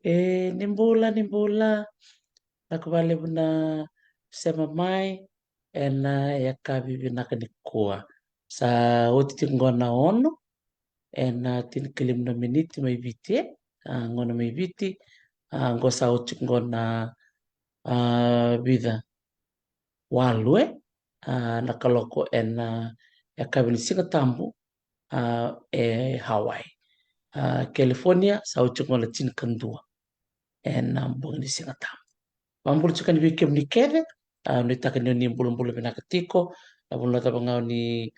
Nimbula nakubali na sema mai ena yakabibi nakanikua sa otiti ngona ono ena tin kilim na miniti mai viti ngona mai viti ngo sa otik ngona vida walue nakaloko ena yakabini singa tambu Hawaii California sa otik ngona tin kandua ena mbungni singa tambu Mambulu chika ni wiki mnikere, nitaka ni mbulu vinakatiko, na mbulu nataba ngao ni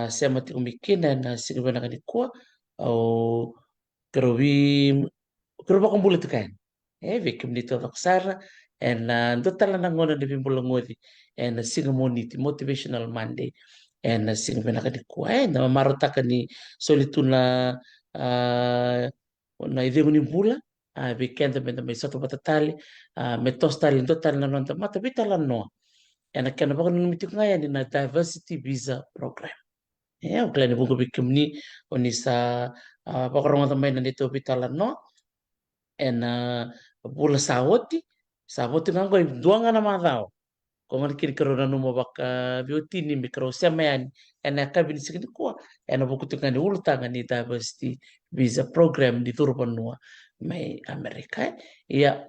sema tiko mikina na sika vinakanikua, au kerowi mbulu tikain. Wiki mnito vakusara, na ndotala na ngona ni mbulu ngodi, na singa moniti, Motivational Monday, na singa vinakanikua. Na marotaka ni solituna na idhengu ni mbula, weekend benda mai satu batatali metos tali ndo tali na nonta mata bitala no ena kana bako ni mitik ngaya ni na diversity visa program ukla ni bungo bikimni oni sa bako ronga tamai na nito bitala no ena bula sawoti ngango duanga na madao kongan kiri karona numa baka biotini mikro semayani ena kabini sikini kuwa ena buku tukani ulutanga ni diversity visa program di turbanua mai Amerika ya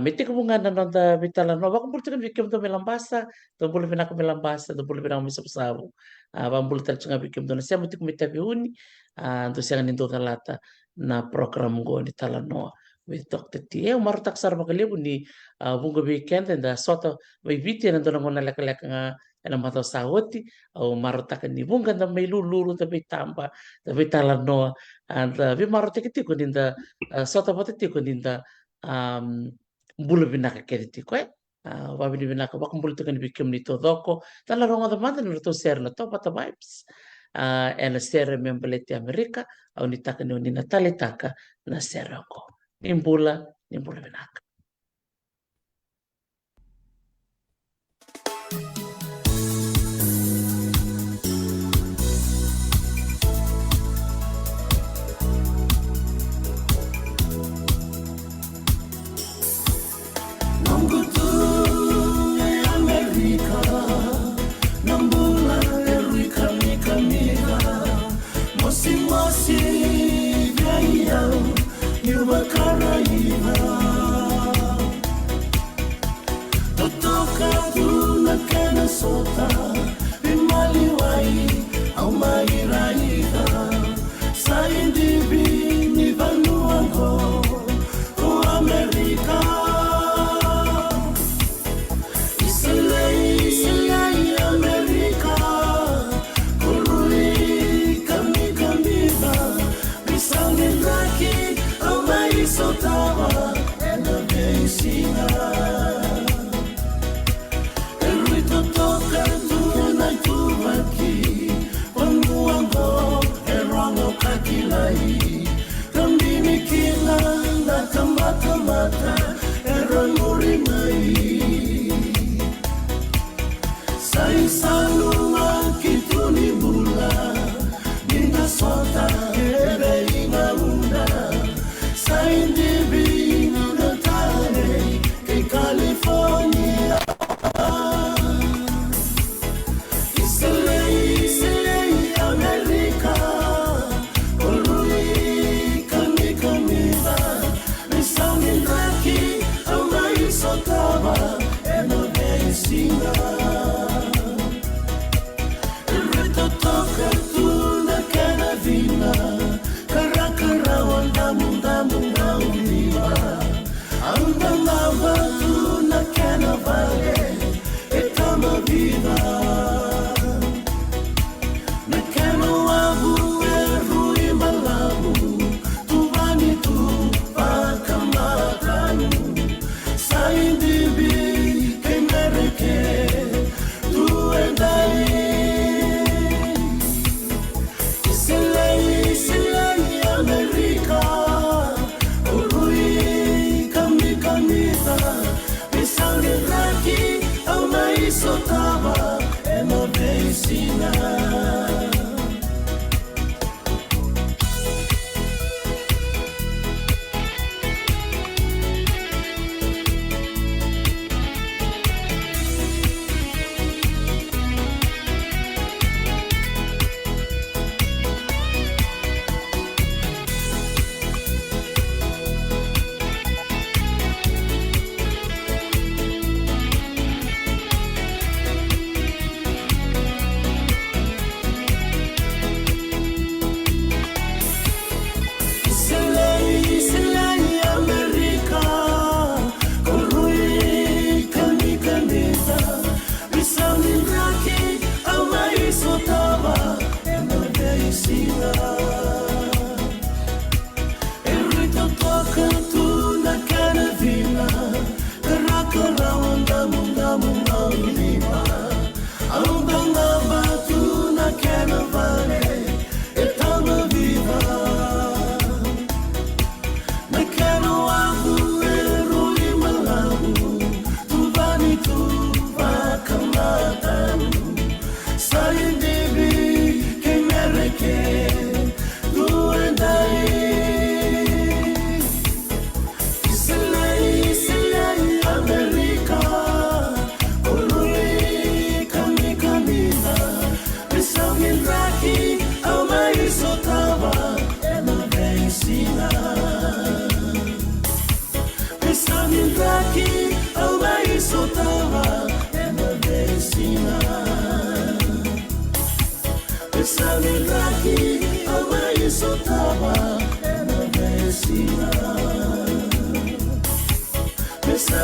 meti kubungan na nonta bitala no bako bultukan bikim to melambasa to bulu pinaka melambasa to bulu pinaka misabu bambulu talcunga bikim to na siya mutik mitabi uni to siya nindo talata na program go ni tala no with Dr. T. Umaru taksar makalibu ni bunga weekend and soto may viti na doon na leka-leka nga na mataw sawoti o marutakan ni bunga na may lululu na may tamba na may tala no and we marutakiti ko din da soto patiti ko din da bulu binaka kediti ko wabi ni binaka bakong bulu tukan bikim nito doko tala ronga da manda nito share na to pata vibes and share membeleti Amerika au nitaka ni natalitaka na share ko nimbula binaka Sota imaliwai au mairaika saindi bini vanuango o Amerika Isilai Amerika kurui kamiba bisanginaki au maisotawa ena beisina mata era murimai sai saluma kituni bula ninda sota ebe ina unda sai ndibi na tare ke California Isilai Amerika Sotava e non vencina il reto tocca tu na cana vina Karakara wanda munda univa anda lava tu na cana vale e kama viva na cana wabu e rui malabu tu vani tu pa kamatanu Saindi che mereke tu and I Isilai Amerika Urui kamita Misangi raki au maisotava e no vencina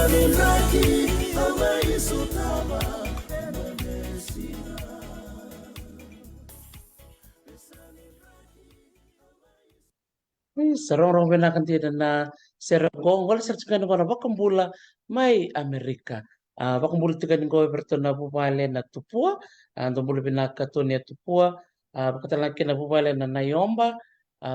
Besanilaki amaisutaba enamesina. Sarong-rong benakan tida na seragong sertikan ko na bakambula may Amerika. Bakambula tiga ni ko berto na bubale na tupua. Ando bula binaka to ni tupua. Bakatalaki na bubale na Nayomba.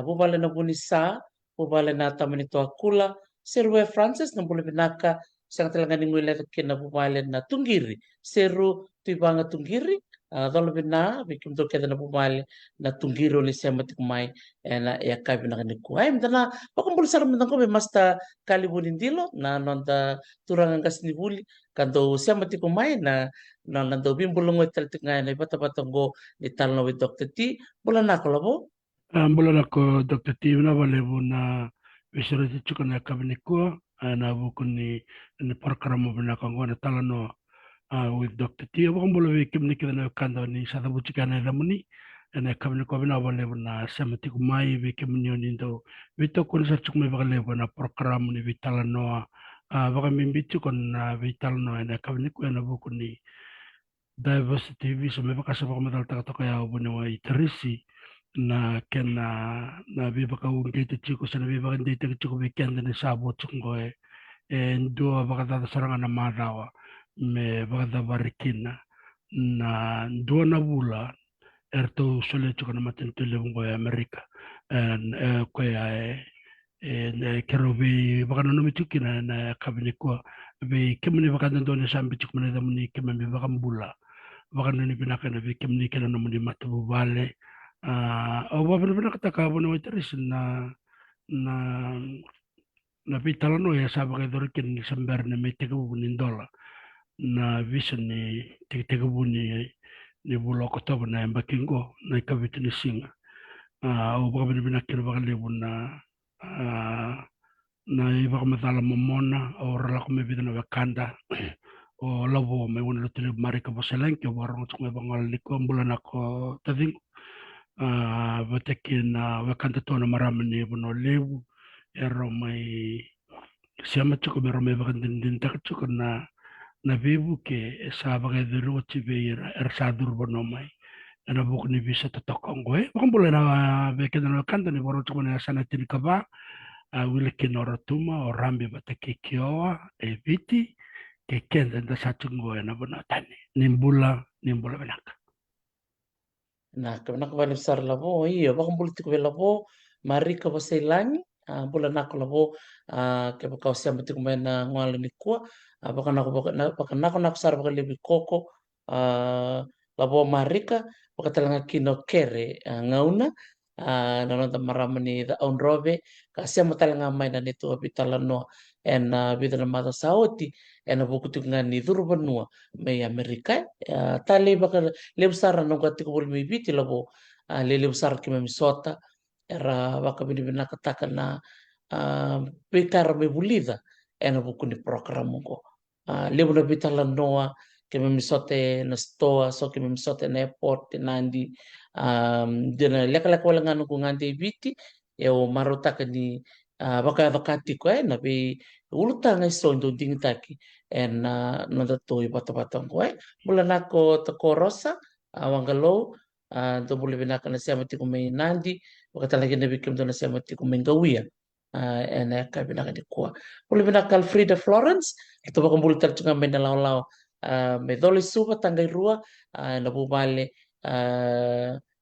Bubale na Bunisa. Bubale na Tamanito Akula. Serwe Francis na bula binaka. Sang talaga ni ngwila na bubale na Tunggiri. Seru tuibanga Tunggiri. Dolo bina bikim to keda na bubale na Tunggiri ni siya matikmay na ya kabi na kaniku ay mtana pakumbul sar mtana ko be masta kalibunin dilo na nonda turangan kas ni buli kanto siya mati kumay na nando bimbulong wetel tingay na bata bata go ni talno with Dr. T bulan na ko labo. Bulan ako Dr. T na balebu na visurati chuka na kabinikua na buku ni program mo binakangwa na talano with Dr. T. Ako bulan wikim ni kita na kanda ni sa tabu chika na damuni na kabinikua na balebu na sa mati kumay wikim ni nindo wito kun sa chuk may balebu na program ni vitalano baka mimbitu kon na vitalano na kabinikua na buku ni diversity visa may baka sa baka madal taka kaya ubo ni wa itarisi na ken na biba ka ungi te chiko sa na biba hindi te chiko weekend ni sabo chungo ndo baka dada saranga na madawa me baka da barikin na ndo na bula erto sole chiko na matento lebungo ya Amerika ko ya kero bi baka no mi chuki na kabini ko be kemni baka ndo ni sambi chiko na damuni kemni baka mbula baka no ni binaka na bi kemni kena no muni matubu bale benar-benar katakabo na iteris na na pitalano ya sabi kay dorikin ni samber na may tigabunin dola na vision ni tigabunin ni buloko to na bakingo na ikabit ni singa benar-benar baka libon na iba kamatala mamona o rala ko may bitan na wakanda o labo may wala tilib marika basalang kyo barong tuk may bangal liko bulan ako tading batakin wakanda to na marami ni buno lebu ero may siyama chuko mero may bakandin din tak chuko na bibu ke sa bagay duro chibe ersadur buno may na buko ni bisa tatokong ko bakang bulan na bekin na wakanda ni boro chuko na sana tin ka ba wilikin orotuma o rambi bataki kiowa viti ke kenda da sa chungo na buno tani nimbula benaka. Na kebenak bani besar labo iya bakang politik be labo mari ka basailangi bulan nak labo ke bakau siam betik mena ngwal ni kuah baka nak sar baka lebih koko labo marika baka talanga kino kere ngauna nonton maramani da on robe ka siam talanga mai dan itu bitalano en bidana mata saoti en buku ngani durbanua me Amerika tali baka lebsar no gati ko mi biti labo le lebsar ki Minnesota era baka bini bina katakan na bekar me bulida ena buku ni program ko lebo na bitala noa ke Minnesota na stoa so ke Minnesota na airport nandi dina leka wala ngano ko ngante biti e o marota ka ni baka vakati ko na be uluta ngai so ndo dingitaki en nanda to bata-bata ko bulan ako to korosa wangalo to bule binaka na siya mati kumay nandi baka talaga na bikim to na siya mati kumay gawia en ka binaka di kuwa bule binaka Alfreda Florence ito baka bule talaga nga may nalaw-law may doli suba tanggay rua na bubale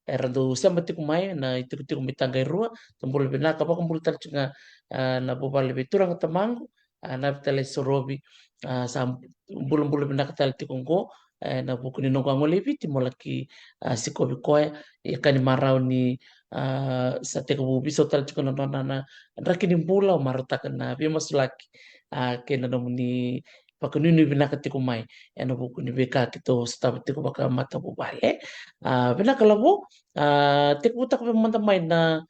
era do siya mati kumay na ito kumay tanggay rua to bule binaka baka bule talaga nga na bubale biturang tamango na bitale sorobi sa bulan-bulan binakatal ti kongko na buku ni nongko angole biti molaki si kobi koe yakani marau ni sa te ko biso tal chiko na na rakini bula marata kana bi masulaki kena no ni pakununi binakati ko mai na buku ni beka kito sta ti ko baka mata bubale binakalabo te ko ta ko manta mai na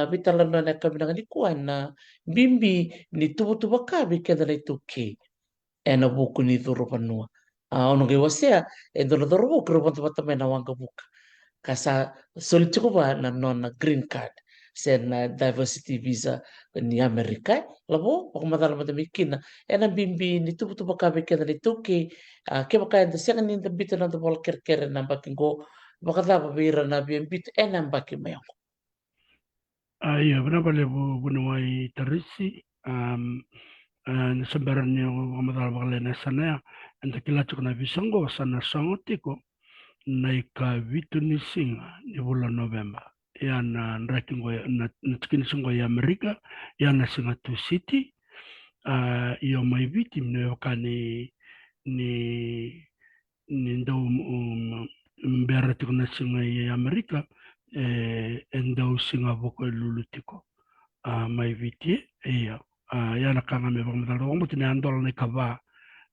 bitalan na kabinang kuan na bimbi ni tubu-tubu ka bi keda na ituki ena buku ni duro panua ono ke wasea e duro duro buku ro pata pata mena wanga buka kasa sulit cukup ba na non na green card sen diversity visa ni Amerika labo pagmadala madamikina ena bimbi ni tubu kabe kena ni tuki ke baka enda sen ni bito na bol kerkere na bakingo baka da bira na bimbi ena baki mayo. Iya, benar lebu bunawai terisi. Sebenarnya Muhammad al-Baghlani sana anda kila cukna bisango sana sangotiko naika vitu ni singa ni bulan November ya na nrakingo na tikini singo ya Amerika ya na singa tu city iyo mai viti mnewakani ni ndau mbera tikuna singa ya Amerika endau singa boko lulutiko mai viti iya yana kanga me bang dalo mo tini andol ni kaba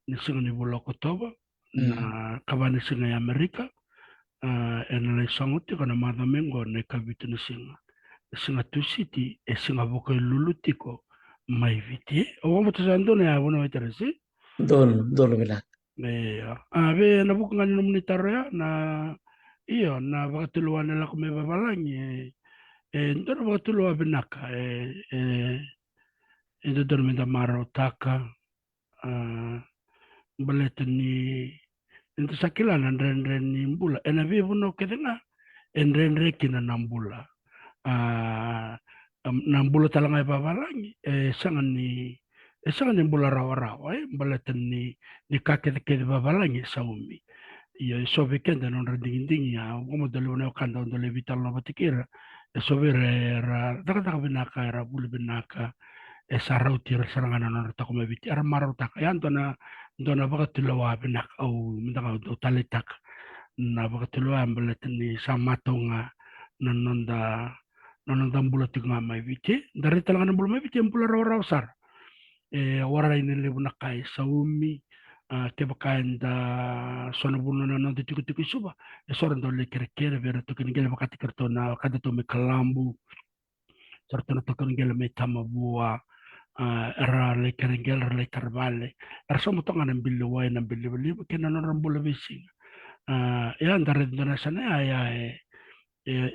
ni singa ni bulo kotoba na kaba ni singa ya Amerika ena le sanguti kana mada mengo ne kabitu ni singa tu city singa boko lulutiko mai viti o mo tsando ne abono eteresi Don bilang. Ave na buku ngani nomunitar ya na iyo na bakatuluan nila kung may babalangi ito na bakatuluan binaka ito doon may damaro taka baleta ni ito sa kilala nren ni mbula na vivo no kede nga nren kina nambula nambula talangay babalangi sangan ni mbula rawa-rawa baleta ni kakede babalangi sa umi iyo so weekend non rending-ding ya como dalo na kanda on dalo vital na batikira so vera daga binaka era bulu binaka sarau tira sarangana non ta como viti era maro ta ya dona bagatilo wa binaka au minda do talitak na bagatilo ambelet ni samatonga nanonda bulu tinga mai viti dari talangana bulu mai viti bulu raw sar wara ini lebu nakai saumi ke bakain da sona buno na no tiku suba sora dole kere vera to kini gele bakati kartona kada to me kalambu sorta to kini gele me tamabua era le kere gele le karvale era somo to ngana billo wai na billo kena no rambulo visi ya andare dona sana ya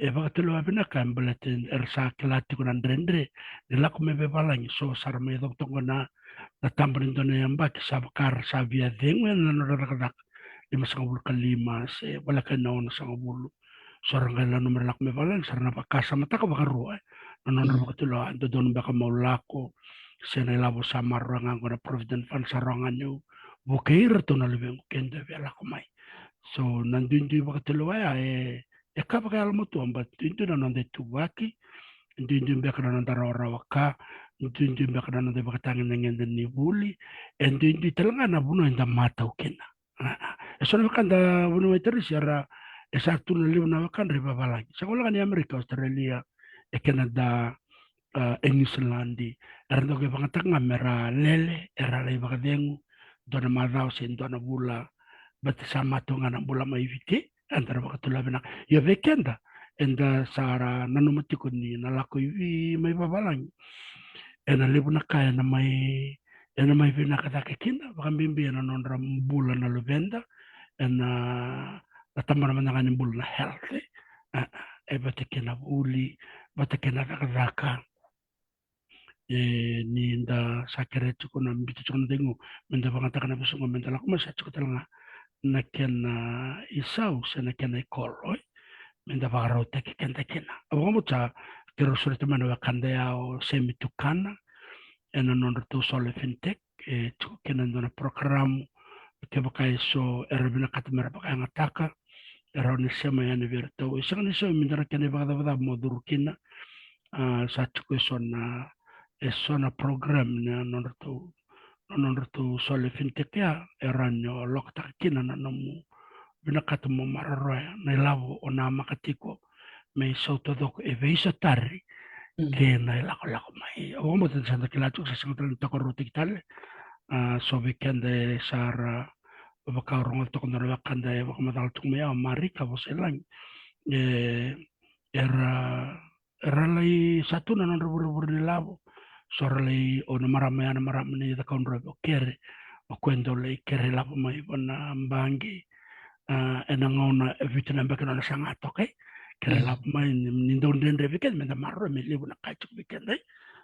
bakatelo abina kambelatin ersa kelati kunan rendre de la come be balangi so sarme do to ngana na tambarin doon na yung baki sa bakar sa via dengue na nararadak 5 se wala ka na sa ngabulo sorang kala numero lak me balang sarana pakasa mata ka bakaruay nanon ba tulo ando doon baka maulako senelabo sa marangan ko na provident fund sa rangan nyo bukir to na libeng kenda vela kumay so nandun baka tulo ay kapag mo to but dito na nande tuwaki dito baka na nandararawaka Hindi baka na bakatangin ng yan ni buli and hindi talaga na buno yung mataw kina so na kanda buno ito rin siya esakto na liw na wakan riba balagi sa kula ni Amerika, Australia Canada New Zealand era do ke bakatang mera lele era lay bakadengu do na madaw sin do na bula bat sa matunga na bula may viti andara bakatulabi na ya vekenda enda sara nanumati ko ni nalakoy may babalang ena lebu na kaya na may pinakatakikin baka bimbi na non rambulan na lubenda ena natamba naman na kanyang bulan na healthy batikin na uli batikin na kakadaka ni inda sakere ko na mbito ko na dengo menda bangata ka na gusto ko menda lako masya ko talaga na ken isaw sa na ken ikoloy menda bakaraw takikin abo mo cha pero sulit man wakanda yao semi tukana ena non to sole fintech kena na program ke bakai so erabina katmera bakai ngataka eroni sema yani verto isang ni so mindara kene bada modurkina sa tuko sona program na non to sole fintech ya eranyo lokta kina na nomu binakata mo mararoya na lavo ona makatiko may soto dok evisa tari ke na lako mai o mo tan sa kilatu sa singotan to korutik tal so weekend sara bakarong to kono wakanda baka madal tumaya mari ka boselang era lay satu na non rubur ni lavo so lay o na marami ni da konro kere o kwendo lay kere lavo mai bona mbangi enangona vitina mbekana na sangato okay kere lap mai nindo ndende weekend menda marro me libu na kachuk weekend ai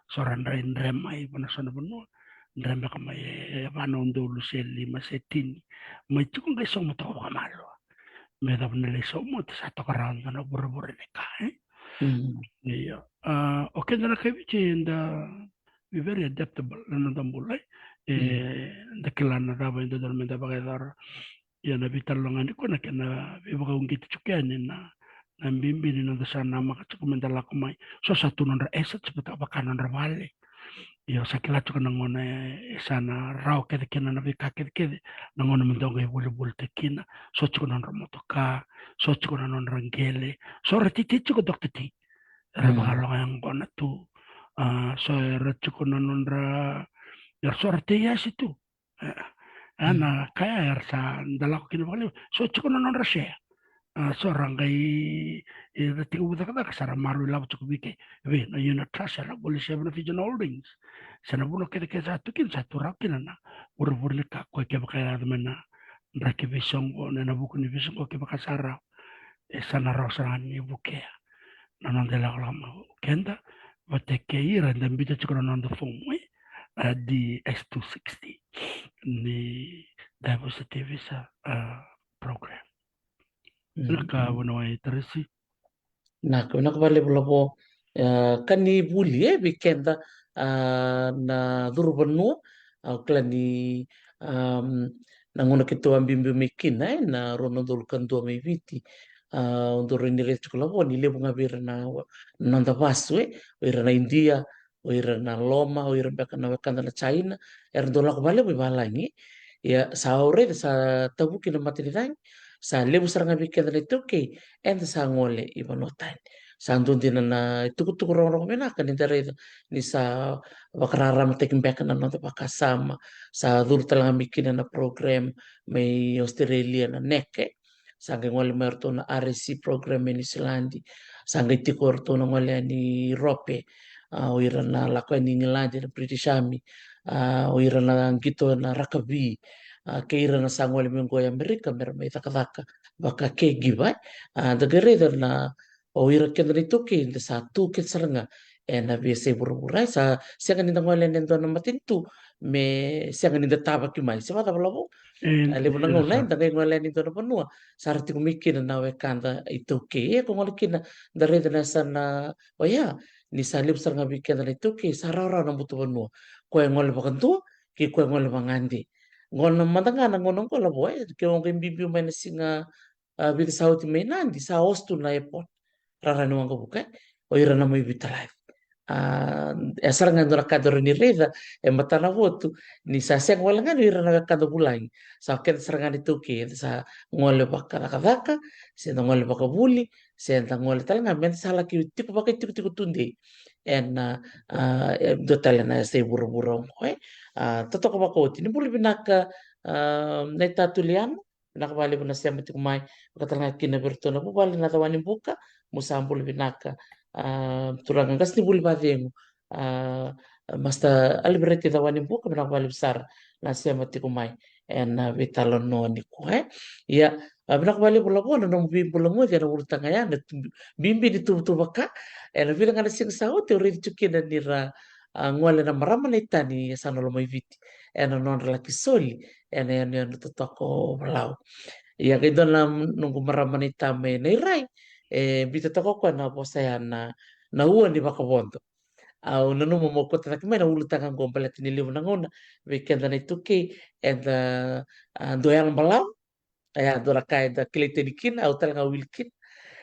soran rai ndre mai bana sana bano ndre mbaka mai vano ndo luseli masetini mai chukun ga somo to ka malo me da bana le somo te sa to ka ran na buru ne ka iya okay na kai bichi nda we very adaptable na ndambulai da kilana da ba ndo dorme da ba dar ya na bitalongan ko na kana ibaga ungit chukyan na mbimbi ni nanda sana makachukumenda la kumai so satu nondra esat seperti apa kan nondra vale yo sakila chuka nangona sana rau kede kena na vika kede nangona mendonga bulu tekina so chuka nondra motoka so chuka nondra ngele so retiti chuka dokter ti rabalo yang kona tu so chuka nondra ya so rete ya situ ana kaya yarsa ndalako kini bakali so chuka nondra share seorang gai tiga buta kata kasar maru labu cukup wike we na unit trust ya boleh siapa na Vision Holdings sana buno kede satu rakin na buru ka ko ke bakaya mana brake Vision ko na buku ni Vision ko ke bakasara sana rosaran ni buke na nandela lama kenda bate ke ira dan bita cukup nanda phone di S260 ni diversity visa program. Naka wanawai terisi. Naka bale bulapo kani buli weekend na durubanu klani nanguna kito ambimbi mikina na ronodol kanto mai viti untuk ini recu kulapo ni lebu ngabir na nanda paswe ira na India ira na Loma ira beka na wekanda na China dola bale balangi ya saure sa tabuki na matiritan sa lebu saranga weekend itu ke enda sa ngole ibanotan sa andun na tuku rong mena kan intare ni sa bakarara matekin beka na nanda pakasama sa dulu talang bikin na program may Australia na neke sangge ngole merto na RC program ni Silandi sangge tikor to na ngole ni Rope ira na lakwa ni Ngilandi na British Army ira na gito na Rakabi ke ira na sangole mengo ya Amerika merme takadaka baka ke gibai dagare na o ira kendra itu ke de satu ke seranga na biasa buru-burai sa siang ni ngole nendo na matintu me siang ni databa ki mai se mata balabu lebu na ngona nda ngole ni to na panua sarti kumikin na wekanda itu ke ko ngole kina dare na sana o ya ni salib saranga weekend na itu ke sarara na butu panua ko ngole bakantu ki ko ngole mangandi ngona matanga na ngona ko la boy ke ngol bibiu mai na singa bit sauti mai nandi sa ostu na airport rara no ngo buka o ira na mai bitalai saranga ndora kadro ni reda matana votu ni sa seng wala ngani ira na kadro bulangi sa ke saranga ni tuki sa ngole baka daka se ngole baka buli se ngole talanga men sala ki tiku baka tiku tunde en do talena se buru-buru ko toto ko bako tini buli binaka na tatulian nakabali mo na siya matikumay katalanga kinaberto na po bali natawani buka musambul binaka turangan gas ni buli badeng masta alibrete tawani buka nakabali besar na siya matikumay en vitalon no ni ko ya nakabali pula po na nung bimbulong mo kaya urutang ngayon bimbi ditutup baka en bilang ada sing sao teori chukin na nira ngwale na marama na itani sana lo may viti en non laki soli en totoko balau ya que na nunggu marama na itame na iray bita toko ko na po saya na uwan di bakabondo au nanu mo ko tatak mai na ulutangan ko balat ni liw nangona weekend na ituki and doyang balau aya dora kai da kilitenikin au talanga wilkin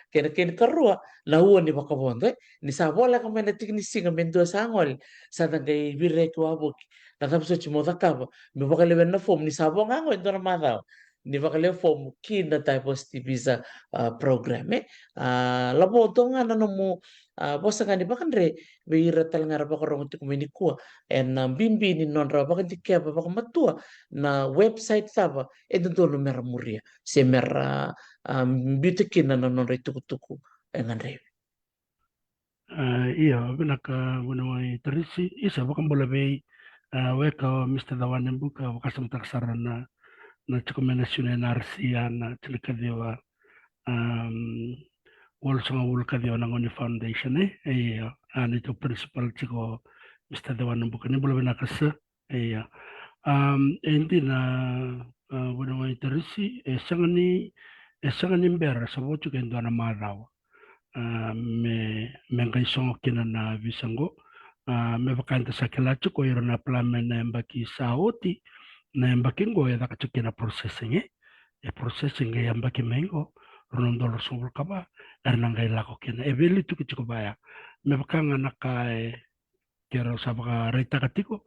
kena karua na huo ni bakabondo ni sa bola ka mena tiknisi nga mendo sangol sa ngai bire ko aboki na tapos chimo takaba me bakale na form ni sa bonga ngo ndo na madao ni bakale form kin na diversity visa program labo tonga na mo bosa nga ni bakandre beira talanga ra bakarong tik meni ko en bimbi ni non ra bakan tikke ba bakamatua na website saba ndo no mera muria se mera bitikin na non tuku engan revi. Iya, binaka wanawai terisi isa bakan bola bei weka Mr. Dawanen buka wakasam taksarana na cukup nasional narsiana celika dewa wal sanga wul ka dio nangoni foundation ani to principal chiko Mr. Dewan bukan ni boleh nak kese endi na wala ngai terisi sangani mbera sabo chuka ndo na marao me ngai songo kina na visango me bakanta sakela chuko iro na plame na mbaki saoti na mbaki ngo ya chukina processing processing ya mbaki mengo rondolo sungul kaba ernangai lako kina eveli tu kichiko baya me bakanga naka kero sabaka reta katiko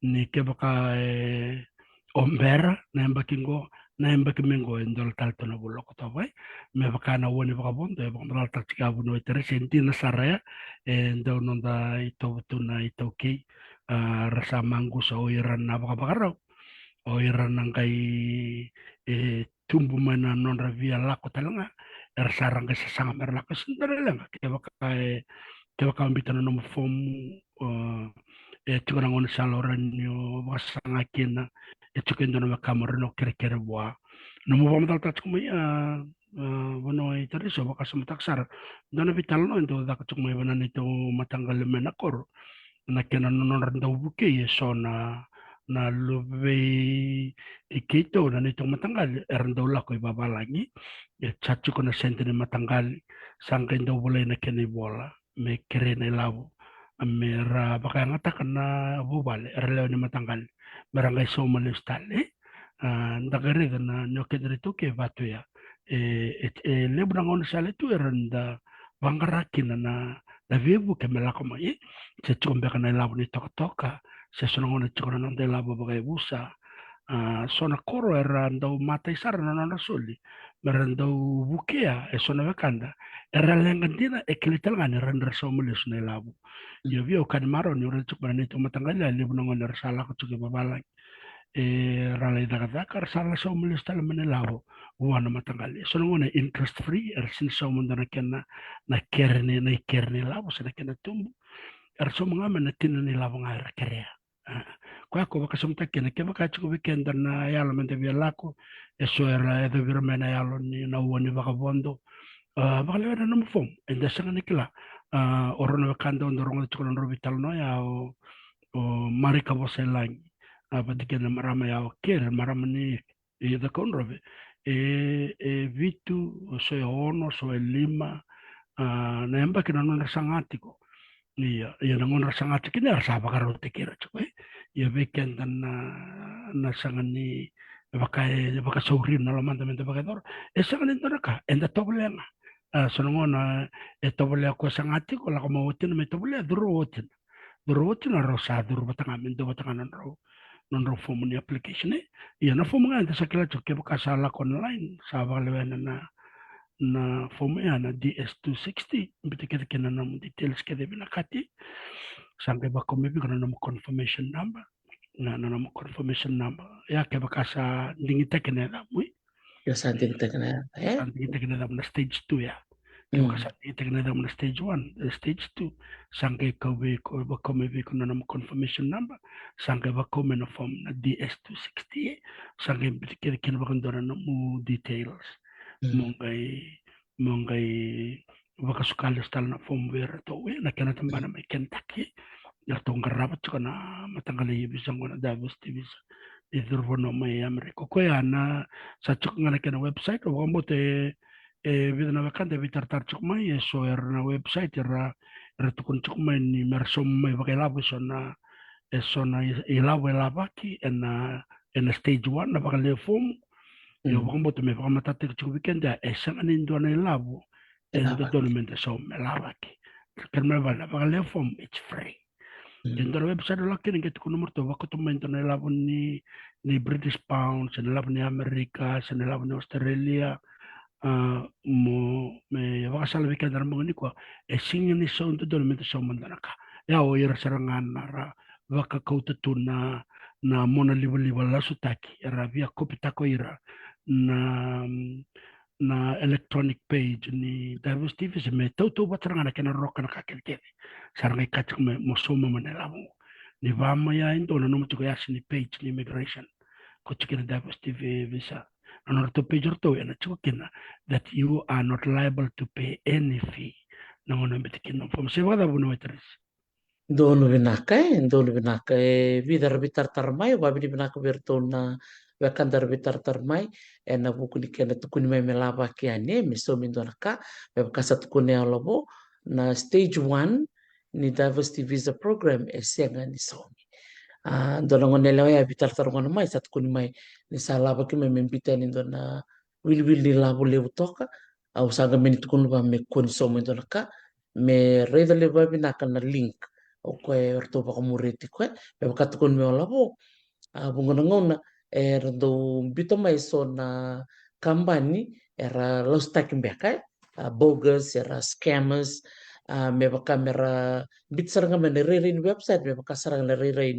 ni ke baka ombera na mbaki ngo na mbaki mengo ndol talto na bulo ko tawai me baka na woni baka bondo e baka tal tika buno itere senti na saraya ndo nonda ito tuna ito ki rasa manggu sa oiran na baka bakaraw oiran nang kay tumbu mana non ravia lako talanga sarang ka sasanga merlako sendiri lang ke baka ambita na form tukang ngon saloran yo wasanga kina tukang dono makamor no kere bua no mo pamatal tats kumay bono itari so baka sumataksar dono vital no ento da kumay banan ito matanggal menakor na kena non randa buke so na lube ikito na nito matanggal randa ula ko ibabalagi chachu ko na sente ni matanggal sangkay daw bulay na kena bola me kere na labo mera baka ngatakan na bubal erlew ni matanggal barangay Somalis tali ndagari na nyoke dito ke batu ya lebra ngon sale tu eranda bangarakin na vivu ke melako mai se chombe kana labo ni toka se sonongon chukona non de labo bagay busa sona koro eranda matai sar na rasuli meranda bukea sona bekanda eralengantina ekilitalgan eranda Somalis na labo yo vio kan maron yo rechuk bana itu matanggal le bunong nder sala ko tuge babala ralay daga kar sala so mulis tal menelabo wana matanggal so ngone interest free sin so mun dana kenna na kerne labo sa kenna tumbu so mga manatin ni labo nga kere ko ako baka sumta kenna ke baka chuko weekend na yalo mente bialako so era edo virmena yalo ni na woni baka bondo baka le na mo fom enda sanga nikla orono kanda ondorong chukon robital no ya o marika boselang patikena marama ya ker marama ni da konrobe vitu so ono so lima na emba kina non sangatiko iya non sangatiko ni arsa bakaro tekira chukwe ya weekend na sangani baka sogri na lamanda mente bakador sangani ndoraka enda toblenga sonongona etobole ko sangati ko la ko mawutin me tobole durutin rosa dur batanga mendo batanga non ro form ni application ya na form nga sa kila choke ka sala online sa balwen na form ya na DS260 bitikete kena na details ke de binakati sampai ba ko mebi kana na confirmation number na confirmation number ya ke baka sa dingita kena na mu yo santing tekna santing tekna na stage 2 ya yung kasati tekna na stage 1 stage 2 sangkay kawe ko ba ko mebi kana na confirmation number sangkay ba ko na form na DS260 sangkay bitikete kena ba kandora na mu details mongay baka sukalis tal na form where to we na kena tamba na may Kentucky yartong karapat ko na matanggalay bisang ko na Davos TV idurvo no may Ameriko ko ya na sa chuk nga na website o mo te vida na bakante vitar tar chuk may so na website ra tukun chuk may ni mersom may bakilabo so na ilabaki en stage 1 na bakale form yo mo te me bakamatatik chuk weekend sang anin do na ilabo en the tournament so melabaki kerma bala bakale form it's free Dentro website lo kini gitu nomor tuh waktu tuh main tanah labun ni British pound, sana labun ni Amerika, sana labun ni Australia, mo me wakasal weekend dalam mengenai kuah, singin ni sound tuh dalam itu sound mana kah? Ya oir serangan nara, waka kau tuh na mona libel la sutaki, via kopi tako ira na electronic page ni Davos TV se me tau buat serangan kena rock na kakek kiri sarang kacuk me mosoma manelamu ni vama ya indo na nomu tuko yasi ni page ni immigration ko cikir Davos TV visa Anor to page to yana chukina that you are not liable to pay any fee. Nangono bitikin from Sevada Bunoitris. Dono vinaka dono vinaka vidar vitar mai wa vini vinaka vertona vakandar vitar mai na bukuni kena tukuni mai melava ke ane misomi dona ka me kasa tukuni alobo na stage 1 ni diversity visa program senga ni somi dona ngone lewa ya vitar ngona mai sat kuni mai ni salava ki me membita ni dona wil ni labo lewu toka au sanga meni tukuni ba me kuni somi dona ka me reda lewa vinaka na link o koe orto pa komureti koe pe wakatu kon me ola bo bunga ngona rando bito mai so na kambani era los taking back bogus era scammers me baka mera bit saranga me rere ni website me baka saranga rere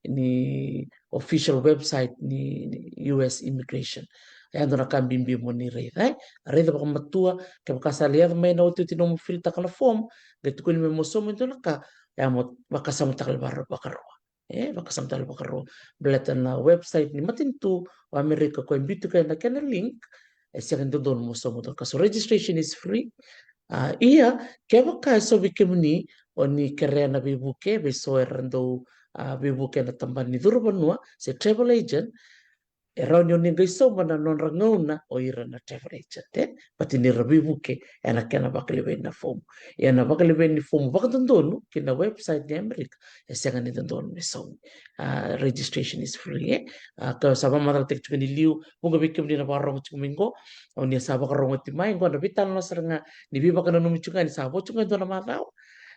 ni official website ni US immigration ando na kambimbi mo ni rere rere baka matua ke baka salia me na uti no mo filta kana form getu kun me mo so mo na ka yamot bakasam takal bakaro bakasam takal bakaro belatan na website ni matintu o Amerika ko imbitu kay na kana link second don mo so mo kaso registration is free iya kaya ka so bikemni oni kare na bibuke be so erando bibuke na tamban ni durbanua se travel agent Eronyo ni gaiso mana non rangauna o ira na travel agent pati ni rabibuke ena kena bakaliwe na form ena bakaliwe ni form bakatandonu kina website ni Amerika esenga ni tandonu ni song registration is free ka sama matal tek chukani liu bunga bikim ni na barong chumingo o ni saba karong ti mai ngo na bitan no seranga ni biba kana numi chukani sabo chukani dona matao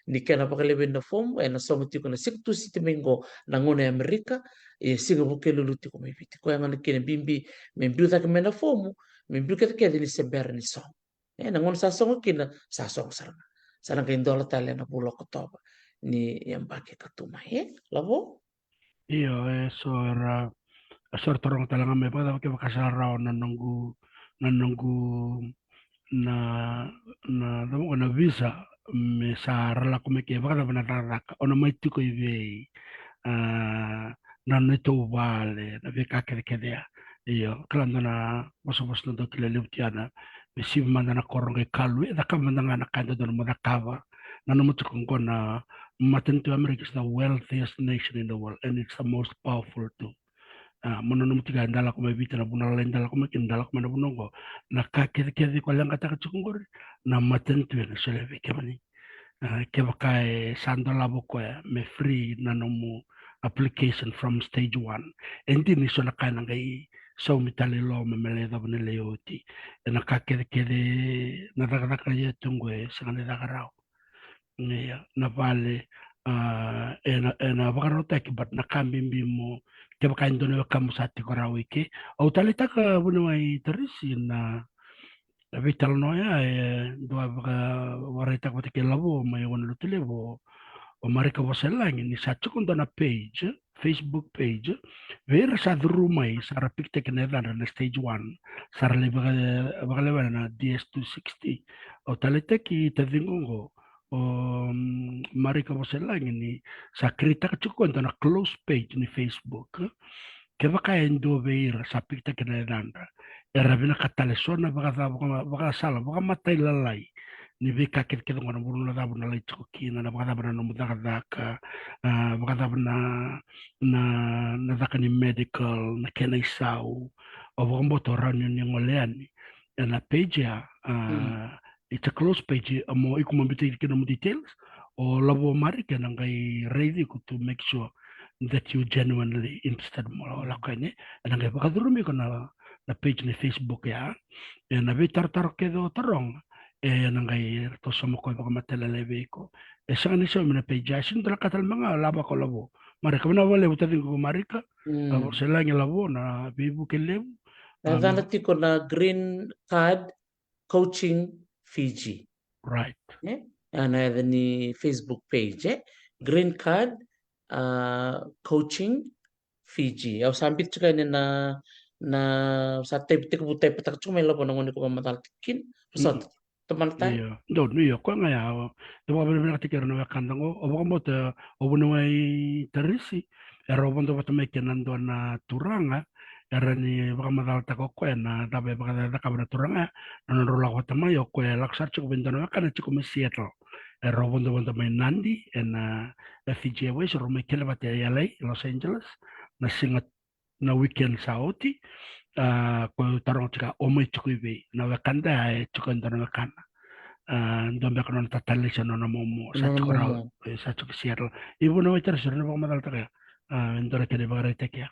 ni kena bakaliwe na form ena song ti kuna siktu sitimingo na ngone Amerika singa buke luluti ko may biti ko yang kene bimbi membiu ta kemena fomu membiu kete kete ni sember ni song nangon sa song kina sa song sarana sarang kain dola tale na bulo ko toba ni yang bake katuma labo Iyo sora torong talaga me pada ke bakasara nanunggu na visa me sa rala ko me ke baka na raka ona mai tiko ive na neto vale na veka kedea iyo kalanda na bos na dokile lutiana me siv manda na koronge kalu da kamanda na kanda don mo kava na no mutu kona matentu America is the wealthiest nation in the world and it's the most powerful too mononom tiga ndala ko mabita na bunala ndala ko makin ndala ko mana bunongo na ka kede ko lang ataka chukungori na matentu na seleve kemani ke bakai sandola boko me free na nomu application from stage 1 endi ni so na kana ngai so mitali lo me mele da bunele yoti na ka kede na daga daga yetungo sangane daga rao na vale ena vakarota ki bat na kambimbi mo ke baka indone kamu sati ko rawi ke au talita ka bunu mai terisi na vital noya doa baka wareta ko ke labo mai won lutile bo o marika waselang ni sa chukun na page Facebook page vera sa rumai sa rapikte ke na stage 1 sa le baka na DS260 au talita ki tavingongo marika waselang ni sa krita ka chukun na close page ni Facebook ke baka endo vera sa pikte ke na era vina katalesona baka sala baka matai lalai ni vika kit ngona bulu na buna lai chokina na baka bana no mudaka baka bana na daka ni medical na kena isau o bombo to ranyo ni ngoleani na page ya it's a close page mo ikuma biti kina mo details o labo mari kena ngai ready to make sure that you genuinely interested mo la kanye na ngai baka durumi kana na page ni Facebook ya na vitar ke do tarong nangai to somo ko baka matela lebe ko sa ni so na page asin tra katal mga laba ko labo marika na wale utadin ko marika abo sela ngi labo na bibu ke lebu na tiko na green card coaching Fiji right ana ni Facebook page green card coaching Fiji au sambit chuka na sa tape butai petak cuma lo ponong ko matal tikin pesat teman tan do no ko nga ya do ba bela tikero no kandango o ba mo te o no ai terisi ero bondo ba me kenando na turanga Erani baka madal ta ko na tabe baka ta kabra turanga non rola ko tama yo ko laksar chuko bintano kana chuko me Seattle. Robondo bondo mai Nandi en FJ West rome kele bate LA Los Angeles na singat na weekend saoti ko tarong chika omo chuko be na wakanda chuko ndano kana. Ndombe kono tatale sono na momo sa chuko raw sa chuko Seattle. Ibu no wachar sura baka madal ta ndore kele bagare tekia.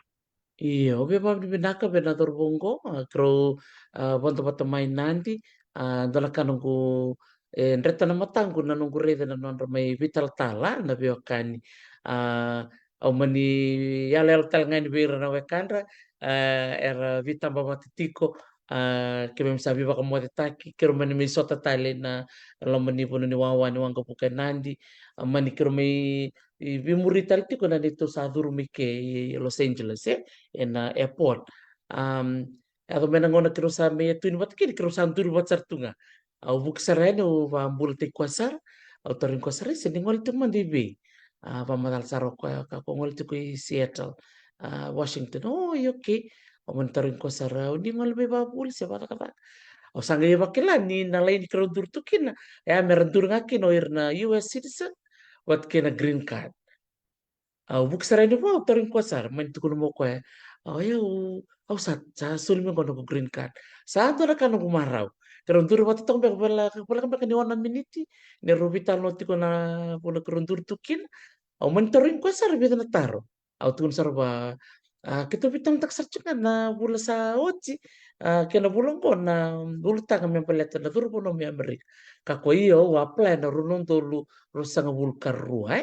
Iya, obe pa binaka benator bongo, kro bonto bata mai nanti, dala kanungku reta na matangku na nungku reda na non mai vital tala na biokani. Au mani yale tal ngani bira na wekandra, era vitam baba titiko, ke mem sabi baka mo taki, kero mani mi sota tale na lo mani pono ni wawa ni wangka puka nandi, mani kero mai bimurital tiko na dito sa durumike Los Angeles airport. Ako menangona kiro sa me tuin wat kiri kiro sa anturu wat sartunga. Au buk sarene u va mbul te kwasar au tarin kwasar se ningol tu mandi be. Va madal saro ka ko ngol tu ki Seattle. Washington. Oh, okay. O man tarin kwasar au ningol be ba bul se ba kata. Au sanga ye bakila ni na lain kiro dur tu kina. Ya merendur ngakin o irna US citizen wat kena green card. Buk sarene ba au tarin kwasar man tu kuno mo ko oh ya au sa sul me kono ko green card. Sa to na kanu kumarau. Keruntur wati tong be bela bela kan ni wana miniti ne robita no tiko na pula keruntur tukin au mentoring ko sar be na taro. Au tun sar ba kita bitang tak sarchunga na bula sa ochi kena bulong ko na bulu tanga me peleta na turu pono me Amerika. Kako iyo wa apply na runon tolu rusanga bulka ruai.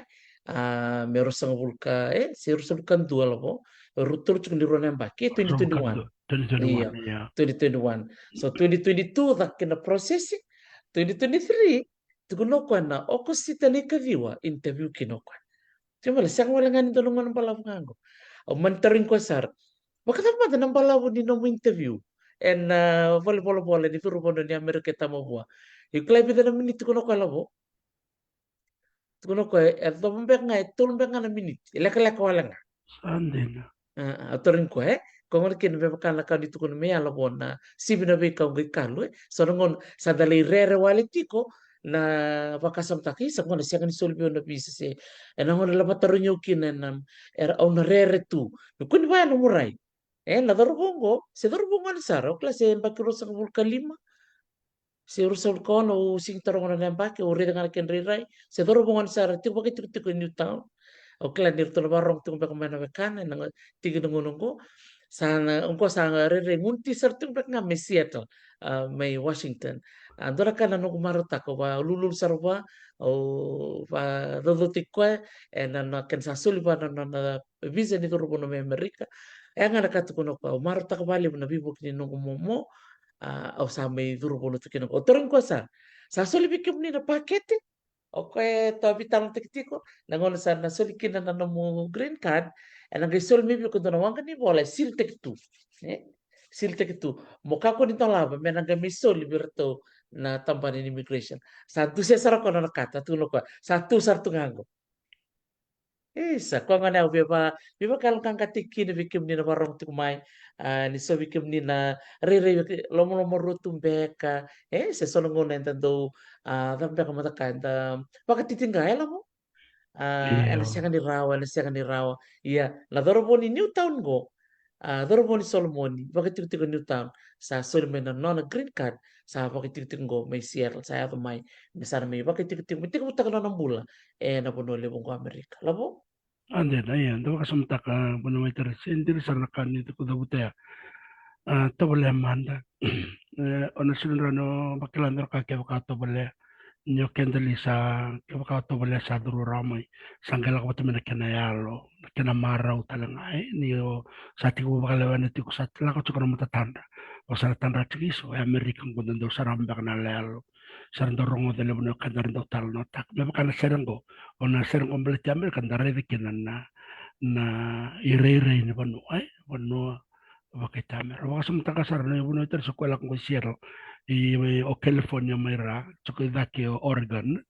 Me rusanga bulka si rusanga bulka dua labo. Rutul cuk di ruang baki 2021. Iya, 2021 ya. 2021. So 2022 tak kena processing. 2023 tukuno ko na oko sita ni kaviwa interview kinokwan. Cuma lah sang wala ngani tolongan pala ngango. O mentoring ko sar. Bakit apa na pala ni no interview. En bola ni turu pondo ni Amerika tamo bua. Iklay pita na minute tukuno ko labo. Tukuno ko to mbek ngai tul mbek na minute. Ilaka wala nga. Sandina. Atorin ko kung kin be kan ka dito kun me ala bona sibina be ka ngi kalu so ngon sa dali rere walitiko na pakasam taki sa ngon siya kan solbio na bisa se ena ngon la mataronyo kinan era on rere tu kun ba no murai na dorbongo se dorbongo na saro klase bakiro sa bulka lima se urusol kono o sing tarongo na mbake o rede ngana ken rirai se dorbongo na saro tu bakit tu new town o kla nir to barong tu be kamana be kan na tigi nungo sana ungko sanga rere ngunti sartung pek nga me Seattle may Washington dora kana no kumarota ko ba lulul sarwa o ba dodotik ko na no ken sasul ba na visa ni turu no me Amerika nga nakatu ko ko marota ko bali na bibuk ni no momo o sa may turu no tukino ko torin ko sa suli bikim ni na pakete okay, to bitang tiktiko nangon sa nasulikin na mo green card and ang result maybe ko doon wang ni bola sil tektu sil tektu moka ko nito laba men ang misol liberto na tampan ni immigration satu saya sarap ko na nakata tulo ko satu sartu ngango isa ko nga na beba kalau kang katiki ni bikim ni na barong tumay ni so bikim ni na rere lomo lomo rutum beka se solongon na entendo tampe ka mata kanta bakit titinggal mo ena Iyo. siaga ni rawa ena siaga ni rawa iya la doroboni New Town go doroboni Solomoni bakit titik New Town sa Solomon na non green card sa bakit titik go may Seattle sa ato may misalnya may bakit titik mitik mo taka na bula na puno lebong ko Amerika labo Ande na yan. Dawa kasamta ka punamay teres. Hindi sana kan itu kuda buta. Tabale manda. Ona sinura no bakilandro ka kaya ka tabale. Nyo kendali sa kaya ka tabale sa duro ramay. Sanggala ko tamina kenayalo. Kenamaraw talanga niyo sa tiku bakalawan ito ko sa tilako tsukara matatanda. O sa tanda tikiso Amerikang kundan daw sa rambak na lalo. Sarang dorongo dele buno kandarin daw talo no tak. May baka na seranggo. O na seranggo mbalit yamil kandarin kinan na ire-ire ni banu ay banu bakit tamer waka sumta kasar na buno iter sa kwela kong siyero o California mayra tsaka idaki Oregon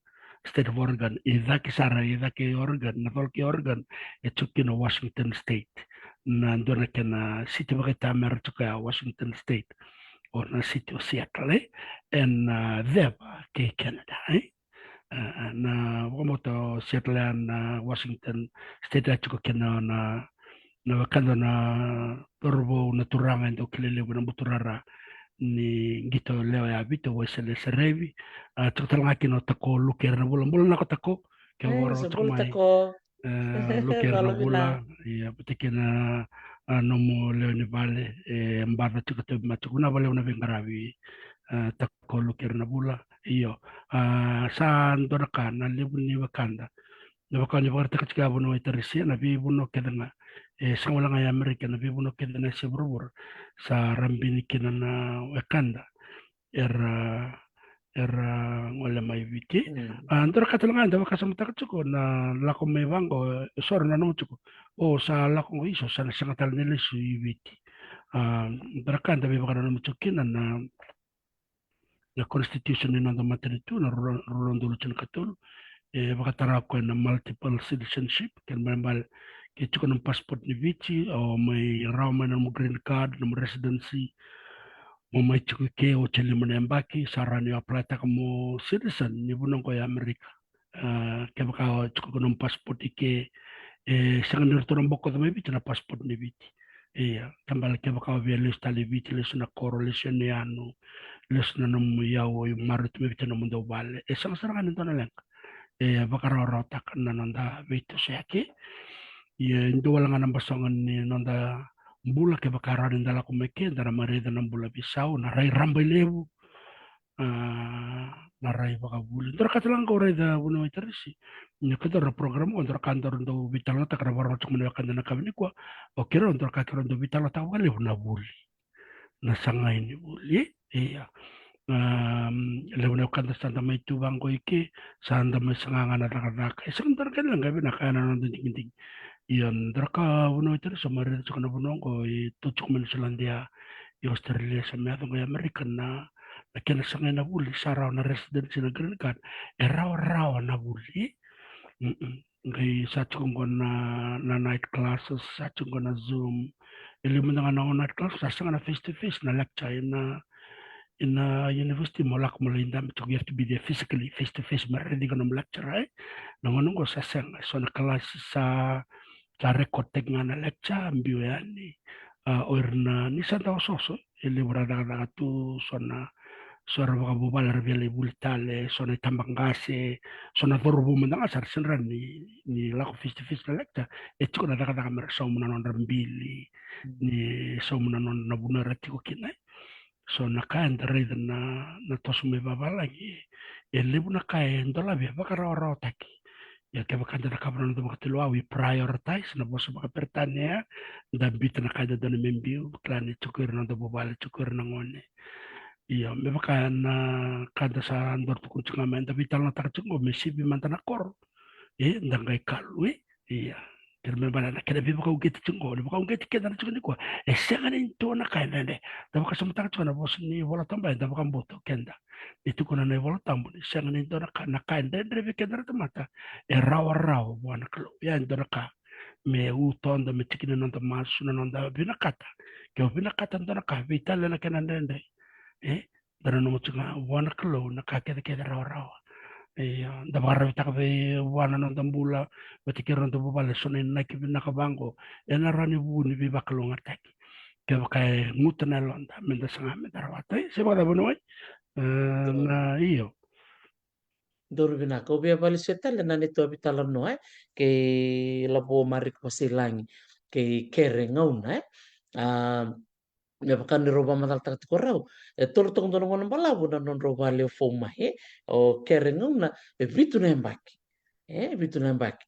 state of Oregon idaki sara idaki Oregon natol ki Oregon itsuk kino Washington state na ndona kena city bakita America Washington State or na city of Seattle and there ke Canada na wamoto Seattle na Washington State atuko kena na wakanda na torbo na turanga ndo kilele na muturara ni gito leo ya bito wasele serevi tutalanga kino tako luker na bula na ko tako ke woro Sebul tsamai tako luker na kalau bula bilang. ya betekena nomo leo ni vale mbarna tukato matukuna vale una vengaravi tako luker na bula iyo sa ndona kana lebu ni wakanda na wakanda wakata katika bono itarisia na bi bono kedanga sa wala nga Amerika na bi bono kedanga sa burubur sa rambini kina na wakanda era wala may viti andor katalangan daw kasamta katsuko na lako may bango sor na no tsuko o sa lako iso sa sangatal nila su viti berakan dabi bakara no tsukin na constitution ni nando materitu na rolon dulu chen katul bakatara ko na multiple citizenship ken mal ke tsuko ng passport ni viti o may raw man ng green card ng residency mo tsuko ke o chele mo mbaki sarani apply ta mo citizen ni bunong ko ya Amerika ke baka tsuko ng passport ike sangan nirto ng boko may viti na passport ni viti kambal ke baka via lista li viti lista na correlation ni ano lista na nung yawo yung marit may viti na mundo bale sang sarangan nito na lang baka rorotak na nanda vito siya ke ndo wala nga nambasangan ni nanda bula ke baka ranin dala kumeke dara mareda ng bula bisaw na ray rambay lebu na ray baka bula dara katalang ko ray da buno may tarisi nya kadar program ko dara kantor ndo bital na takra baro tuk mana kanda na kabini ko o kero dara kakero ndo bital na tawale na buli na sangay ni buli iya lewana kanda sanda may tubang ko iki sanda may sangangan na nakaraka isang dara kan lang gabi nakana nang ding iyan dara ka buno ito sa marida sa kanabunong ko itutsuk man sa landia yung Australia sa mga ng American na kinasangay na buli sa raw na residency na green card raw na buli ngay sa tsukong ko na night classes sa tsukong ko na Zoom ilimu na nga na night class sa nga na face to face na lecture in university mo lak mo linda you have to be there physically face to face maridi ko ng lecture ay nangonong ko sa sang so na class sa record tag nga na lecture ambiyo yan or na nisan daw soso ilibra na tu so na suara baka bubal revele bultale so na tambangase so na torbo man nga sar senran ni lako face to face na lecture eto ko na daga mer so mo na non rambili ni so mo na non nabuna ratiko kinay so nakaenda red na tosume babalagi elibu na kaya ndola bia baka raw taki ya ke baka da kabran do baka tilo we prioritize na boso baka pertania da bit na kaya da membi klani chukur na do bobale chukur na ngone iya me baka na kada sa ndor tu kunchunga men da bital na tarchungo mesibi mantana kor ndangai kalwe iya terme bala na kada bibo ko geti chungo ne baka geti keda na chungo ko senga ni to na kai nende da baka samta chungo na bos ni wala tamba da baka boto kenda itu kuna na wala tambo ni senga ni to na kai nende be keda na mata rawa wana klo ya ndo na ka me u tonda me tikina na masu na nda binakata ke binakata ndo na ka vitale na kana nende dara no chunga wana klo na ka keda rawa da barra ta be wana no dambula batikira ndo bubale sone na kibi nakabango ena rani bu ni bi bakalo ngataki ke bakay ngutana londa menda sanga menda rawata se bada bono na iyo Dorubina ko bia bali setale na nito abitala no ke labo marik pasilangi ke kere ngauna me pakan ni roba matal tak korau tol tong don ngon balabu na non roba le foma o kere ngauna bitu na mbaki bitu na mbaki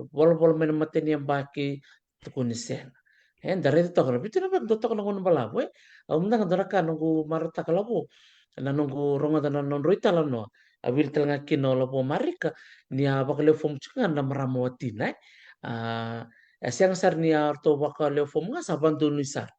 bol men mateni mbaki tukuni sena ndare to kono bitu na mbaki to kono ngon balabu umna ndara ka nungu marata kalabu na nungu ronga na non roita no abil telnga kino labo marika ni abakale fom chunga na maramotina siang sar ni arto bakale fom nga sabantu nisar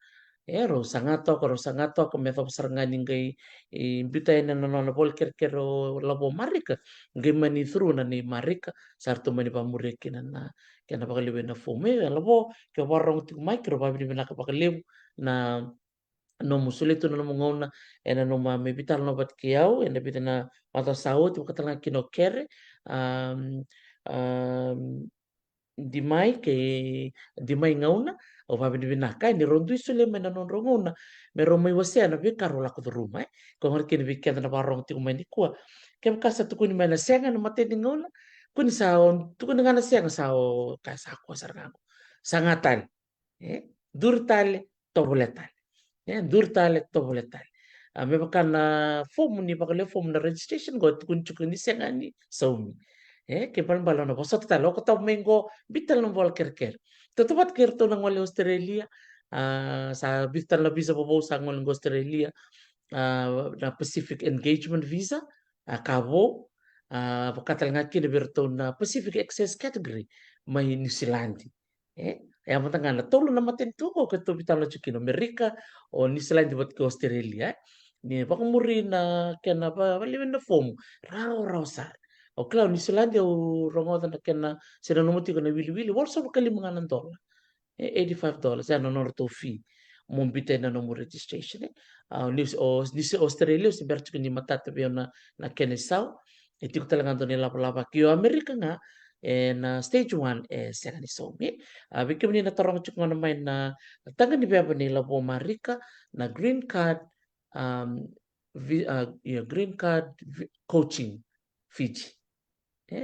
ro sangato ko me fa sarngani ngai imbita na no bol kerkero labo marika ngai mani thru na ni marika sarto mani pamureke na kena pakaliwe na fome labo ke warong tu micro ba ni na pakaliw na no musuletu no mongona ena no ma me bital no bat kiau ena bitana mata saut katanga kino kere um, um, di mai ngauna o va bini bina kai ni rondu isu le mena non rongona me romai wase ana be karo la ko ruma ko ngor kini bi kenda na barong ti umai ni kwa kem kasa tu kuni mena senga na mate ni ngauna kuni sa on tu kuni ngana senga sa o ka sa ko sargango sangatan durtale tobuletal durtale tobuletal me bakana form ni bakale form na registration go tu kun chukuni senga ni saumi ke paling balon na bosot talo ko taw mengo bital no bol kerker tetepat kerto nang wale Australia sa bital na visa bobo sa ngol Australia na Pacific Engagement Visa kabo pakatal ngaki na berto na Pacific Access Category may New Zealand yang matanga na tolo na matentu ko keto bital na chukino Amerika o New Zealand buat ke Australia ni pakumuri na kena ba baliwen na form raw sa o klau ni Zealandia o rongoda na kena sira nomuti ko na wili-wili walso bakali mga ng dola $85 ano no to fee mo bitay na no mo registration ni Australia si bercho ni matatabi na kena sao iti ko talaga to nila palapa kyo Amerika nga na stage 1 sira ni somi bikim ni natarong chuk nga naman na tangan ni beba nila po marika na green card green card coaching Fiji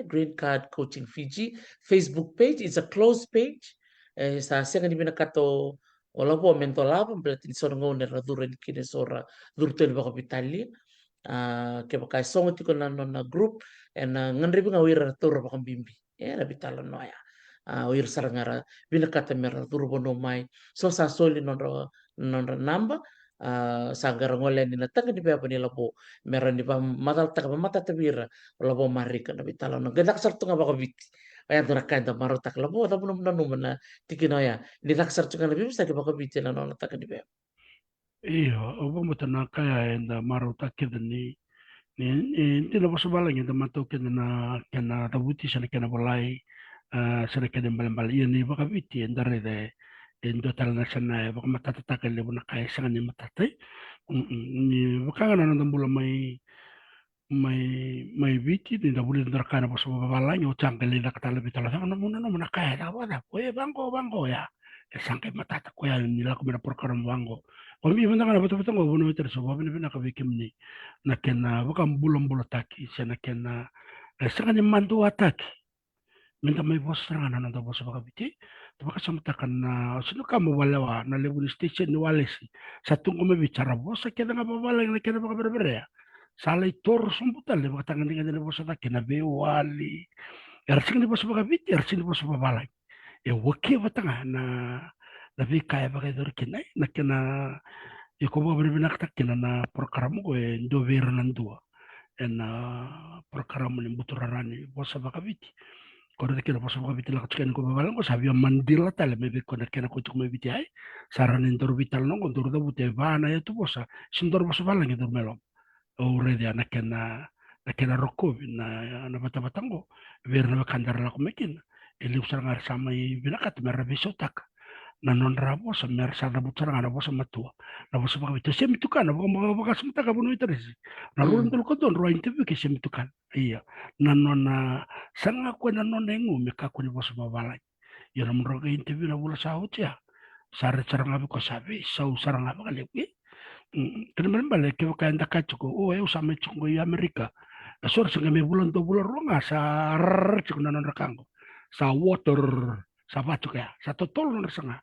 Green Card Coaching Fiji Facebook page. It's a closed page. Sa siya nga binakato wala po mentolaba berarti sora ngone radura ni kine sora durten baka bitali ke baka songo tiko na group and nganri nga wira tura baka bimbi na bitala no ya wir sarangara binakata mera turbo no mai so sa soli non namba sagara ngole ni natanga di bapa ni labo mera ni pa matal taka mata tabira labo marika na bitala no gedak sartu nga baka biti aya dora kanda marotak labo da bunum na numana tikino ya ni dak sartu nga nabi bisa di baka biti na no nataka di bapa Iyo, obo mo tanang kaya enda maruta kida ni tila bosa balang enda mato kena tabuti sana kena balai sana kena balang iya ni baka biti enda rede endo talana sana baka matata takale bona kaya sanga ni matate ni baka ngana nanda bula mai biti ni da buli ndar kana bosa balang yo changale da katala bitala sanga muna no muna kaya da wada koe bango ya sangke matata koe ni la kumena porkaram bango Kami ibang na betul-betul nggak bunuh itu semua benar-benar kabikim ni na kena bukan bulan taki sana kena sangat mantu ataki minta mai bos serangan nanda bos baka biti tapi kasih matakan na sino kamu walawa na level station ni walesi satu kami bicara bos kena nggak bawa na kena baka berbeda ya salai tor sumputan le baka tangan dengan bos ataki na bewali ersing ni bos baka biti ersing ni bos baka balai waki batanga na kaya baka dor kena na kena Iko berbina kina na programa ko ndo vera nandua na programa ni buturarani bosa bakabiti ko de kina bosa bakabiti la kachkan ko babalan ko sabi mandila tale mebe ko na kina ko tuk mebiti ai saran ndor vital no ndor da bute bana ya tu bosa sindor bosa balang ndor melo o redi na kina rokko na bata batango vera na kandar la ko mekin eli usar ngar sama i binakat merabisotak na non rabo sa mer sa rabo tsara na rabo sa matua rabo sa mga ito siya mitukan na baka sumta ka buno ito rin na rulang tulo ko doon ruang interview kaya siya mitukan iya na non na sanga ko na non na yung umika ko ni bosa mabalay yun naman ruang interview na wala sa hot siya sari tsara nga ko sabi sa usara nga makaliwi kinaman balik kaya kaya ndakatso ko usama ito ko yung Amerika asor sa may bulan to bulan ruang sa rrrr na non rakango sa water sa bato kaya sa totoo na sanga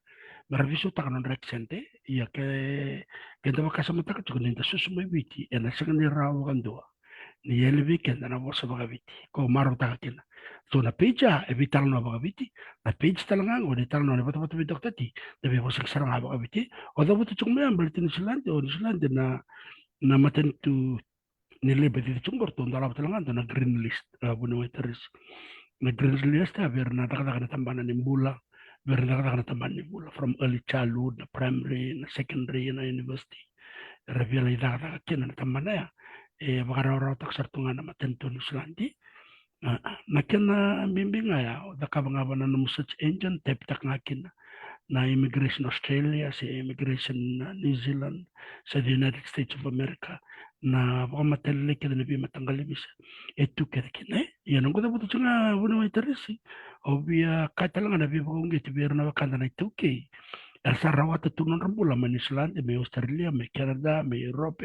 Maraviso takanon reksente iya ke dama kasama taka tuko ninda susumay biti ena sanga ni rawa kandua ni yele weekend na bosa baga biti ko maro taka kina so na page evitar no baga biti na page talanga ngo ni talano ni bato bitok tati dabi bosa sarang baga biti o da buto chungme ambal tin Islande na matentu nile beti chungor to ndala talanga na green list buno teris na green list ver na taka na tambana ni mbula Berda tamani bula from early childhood na primary na secondary na university. Revela idara kina na tamana ya. Bakara tak sartunga na matento nuslandi. Na kina bimbinga ya da kabanga bana na search engine tap tak ngakina na immigration Australia sa immigration New Zealand sa the United States of America na baka matalili kina na bi matanggali bisa etu kina kina yan ang kuda buto nga wala may teresi o biya kata lang na bi baka ungi tibir na wakanda na ito kay sa rawat tunon rambula man Island may Australia may Canada may Europe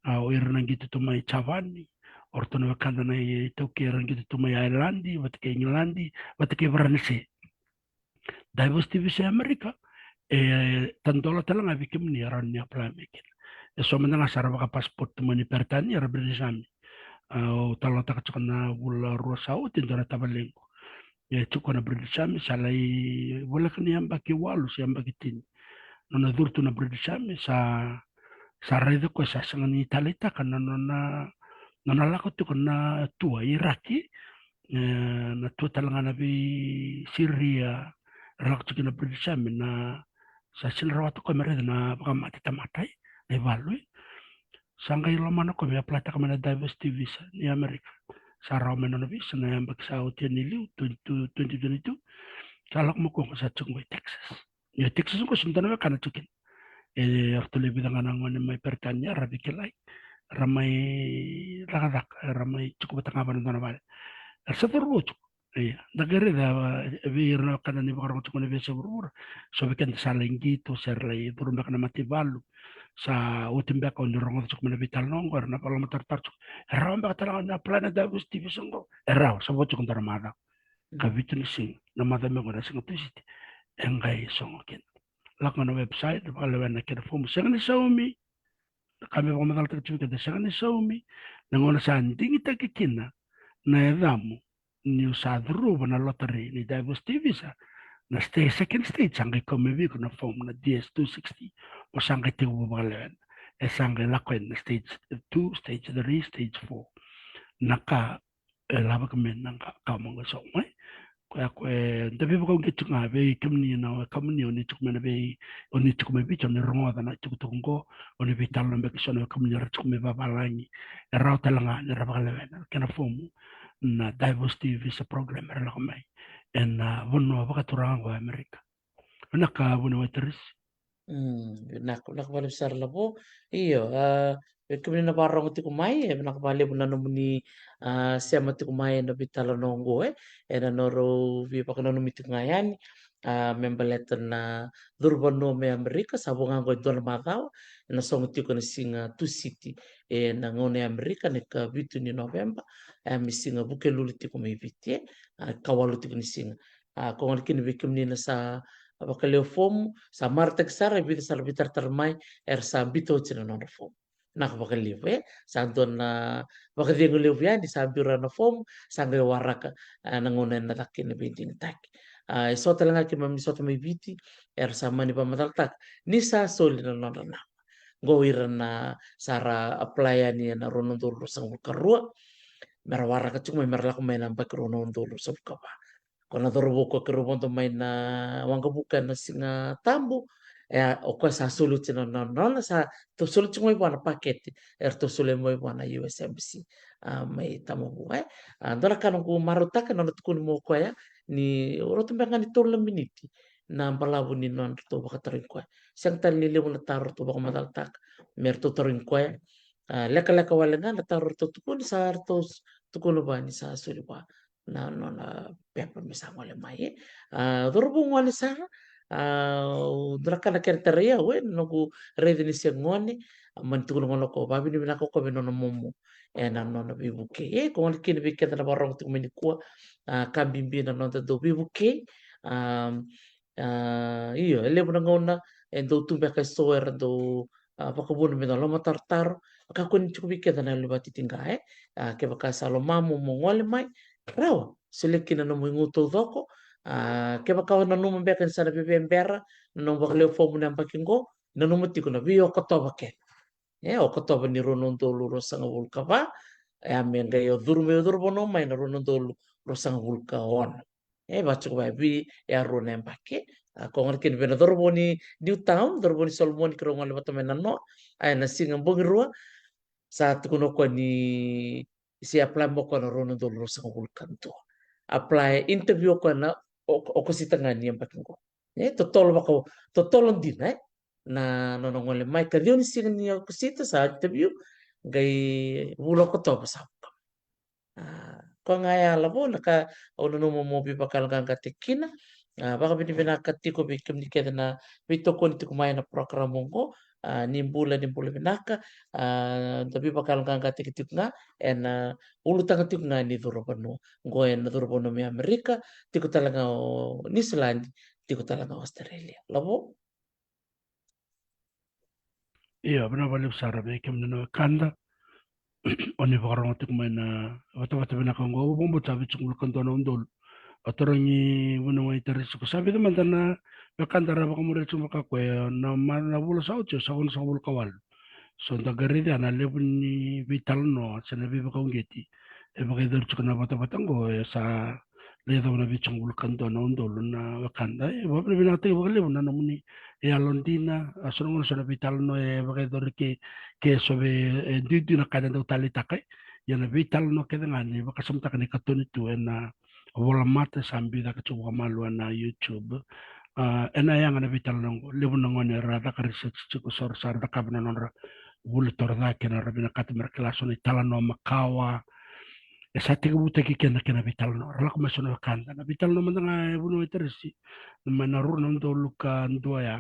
o iran gitu to may Chavani orto na wakanda na ito kay iran gitu to may Irlandi wat kay Englandi wat kay Varanasi diversity bisa Amerika tantola talang abikim ni aran ni apply mekin so man nga sarwa ka passport mo ni pertani rabri sami o talo ta na wala rosao tindora tabalengo chuko na bredi sami salai wala kan yamba ki walu si yamba kitin no na durtu na bredi sami sa redo ko sa sangan ni talita kan no na lako tu na tua iraki na tua talanga na bi Syria rak tu na bredi sami na sa sinrawato ko mered na baka matitamatay na evaluate sangay lomano ko may plata ka na diversity visa ni Amerika sa Roman na visa na yung bagsa o tiniliw 2022 kalak mo ko sa Chungway, Texas. Yung Texas ko sundan na kana tukin artuli bidang anang may pertanya rabi kilay ramay rakadak ramay cukup tangaban na naman sa turbo nagari da bir na kana ni bakar ko na visa burur so bikin sa linggito serlay burun na matibalu sa utimbe ko ni rongo cuk na vital nongor na pala matartar cuk raw ba talaga na plana da gusti bisango raw sa bocho kung taramada kabitu ni sing na madame ko na sing tusiti engay songokin lak na website palawan na kina form sa ni Xiaomi kami ko madal ta cuk da sa ni Xiaomi nangona sa anding itakikina na edamu ni usadru na lottery ni diversity visa na stay second stage sangay komevi ko na form na DS260 o sangay tiwo balen sangay lakwen na stage 2 stage 3 stage 4 naka laba kami nang kamang so mai kaya ko dabi ko gitu nga be kamni na kamni oni chuk mena be oni chuk me bi chon rongo na chuk tungo oni bi talon be so na kamni ra chuk me babalangi raw talanga na rabalen kana form na diversity visa program ra kamay en wono bakaturang wa Amerika naka wono wateris Nakabalik sa labo iyo kami na parang ti kumay nakabali mo na ni siya ti kumay na bitala nongo na noro vi pa kana numiti ngayan membaletan na durbano me Amerika sabungan ko don mataw na songuti ko na singa two city na ngone Amerika ne ka bitu ni November mi singa bukeluliti ko may biti kawaluti ko ni singa kung ano kinibikim ni na sa abakaleo form sa martag sara bita sa bitar tarmay sa bito china non form nakabakaliw sa doon na bakadingo liw yan di sa bira na form sa ngay waraka nangunan na takin na binti ni tak so talaga kimami so may biti sa mani pa mataltak ni sa soli na non na gowiran na sara applyan niya na ronon dulu sa karua merawara ka cuma merla kumay nambak ronon dulu sa kapa kona dorobo ko kerubon to may na wangga bukan na singa tambo o ko sa sulut na non sa to sulut mo iwan paket to sulut mo iwan na US Embassy may tamo buhay dora kanong ko maruta ka non tukun mo ko ya ni oroto ba ni turlang miniti na balabo ni non to baka tarin ko siyang tanili mo na taro to baka madaltak merto tarin ko leka wala nga na taro to tukun sa artos tukun ba ni sa sulipa na no na pepa misamo le mai dorbo ngone sa draka na kerteria we no ku rede ni se ngone man tu ngono ko babi ni na ko no momo na no na bibuke ko ngone kin bi kenda na barong tu meni ko kabimbi na no do bibuke iyo ele mo ngona do tu be ka soer do pakabun mi no lo tartar ka kun chubi kenda na lubati tinga ke baka salomamu mo ngole mai rawa seleki na mo nguto doko ke baka na numa bekan sa bibembera no bakle fomu na pakingo na numuti ko na biyo ko to bake o ko to ni ronon to luro sanga vulka ba men ga yo durme durbo no mai na ronon to luro sanga vulka on baca ko bi aro nembake ko ngar kin bena dorboni Newtown dorboni Solomon kro ngal batame nanno ay na singa bongirua sa kuno ko ni si apply mo ko na rono dolo sa kul kanto apply interview ko na o ko sitanga ni bakin ko totolo bako totolo din na no ngole mai ka dion singa ni ko sita sa interview gai bulo ko to sa ko ngaya labo naka ono no mo bi bakal ganga tekina baka binibina katiko bi kemni keda na bito ko nito kumaya na program mo nimbula binaka tapi bakal ganga tikitik nga en ulu takatik nga ni durobano ngo en durobano mi Amerika tiko talaga New Zealand tiko talaga Australia labo Iya, benar balik sara be kem na kanda oni bakarang tik na wata bina kang go bombo tabi chungul kanto na undol atorangi wuna wai taris ko sabi naman na kanda ra baka mure chuma ka kwe na na bulo sa ucho sa sa bulo kawal so da garidi ana lebun ni vital no sa na biba kong geti e baka idor chuka na bata batango sa leda na bichungul kanto na undol na wakanda e baka binati baka lebun na namuni e alondina aso mo sa na vital no e baka idor ke sobe didi na kada daw tali takay yana vital no keda ngani baka samta ka ni katunitu na wala mata sambi da kacu malu na YouTube ena yang ana vital nongo lebu nongo ne rada ka research cuko sor sar da kabna nonra wulu torda kena rabina katmer klaso ni tala no makawa esati ka buta ki kena vital no rala ko masono kanda na vital no mandanga bunu itersi mana ru no ndo luka ndo ya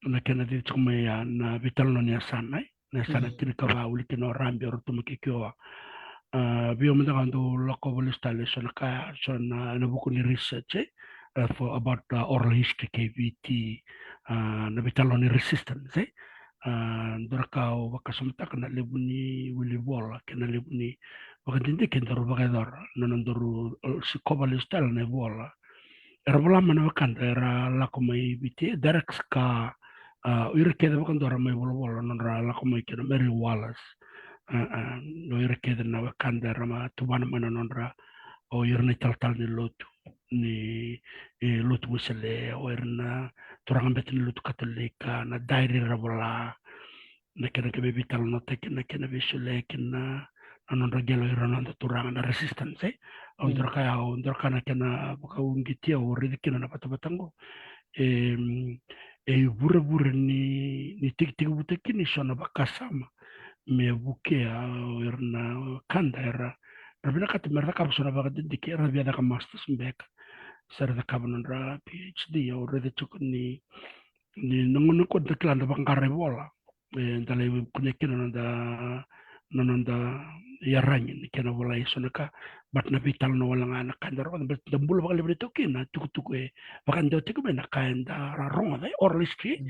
na kena di chuma ya na vital no ni sana na sana tini ka ba wuli kino rambi rotu makikyo bio mandanga ndo loko wuli style so na ka so na buku ni research for about oral history KVT na vital no ni resistance dorkau wakasumta kana lebuni wili bola kana lebuni wakadindi kendoro bakador nanandoru si kobalistal ne bola era bola mana wakan era lakomai biti direct ska ira keda wakan dora mai bola nanra lakomai kena Mary Wallace no ira keda na wakan dara ma tubana mana nanra o ira ni tal ni lotu ni lotu wisale o ira turangan betin lutu katolika na dairi rabola na kena ke bebital no te kena bisule kena anon ragelo irono turangan na resistance ondor kaya ondor kana kena baka ungiti o ridi kena na patabatango bura bura ni tik tik buteki ni sona bakasama me buke irna kanda era rabina kat merda kap sona baka dindiki rabia da masters mbeka sarada kabanon ra PhD o ridi chuk ni nungun ko deklan da bangare bola dalai kunekin nanda yaranya ni kena bola isona ka bat na vital no wala nga nakandar on bet dambul bakal libre to kina tuk bakan do tiku bena kaenda ronga dai oral history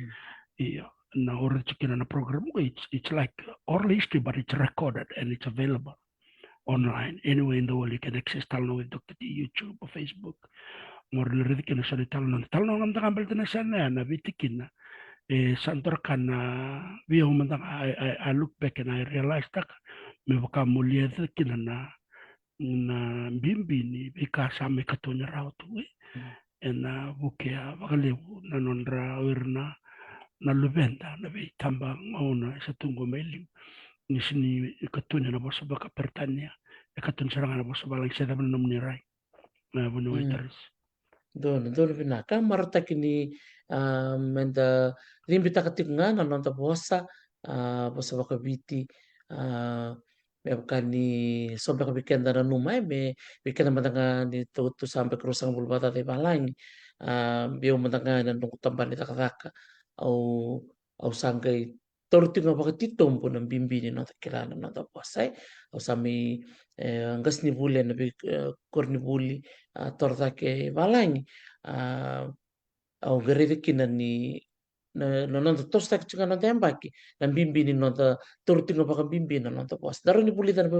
iya na oral chikina na program ko it's like oral history but it's recorded and it's available online anywhere in the world you can access talno with Dr. T YouTube or Facebook more liridi kina sa talno ngam da kambal na sana na bitikina santor kana via humandang I look back and I realized that me baka mulia kina na bimbi ni bika same katonya raw tu na bukia bakalebu na nondra wirna na lubenda na be tamba ngauna sa tungo mailim ni sini katonya na bosa baka pertania katonya saranga na bosa balang sa daban na muniray na bunu itaris Don vina ka marta kini menda limbita katinga na nonta bosa bosa baka biti me kani sombe ka bikenda na numai me bikenda matanga ni tu sampai kerusang bulbata te balangi bio matanga na nung tambani takaka au sangkai tortinga baka titom po ng bimbi ni nonta kilala nonta bosa au sami ngas ni buli na korni buli torta ke balangi au gerede kina ni no nonta tosta chunga nonta embaki na bimbi ni nonta tortinga baka bimbi na nonta boss daro ni buli tan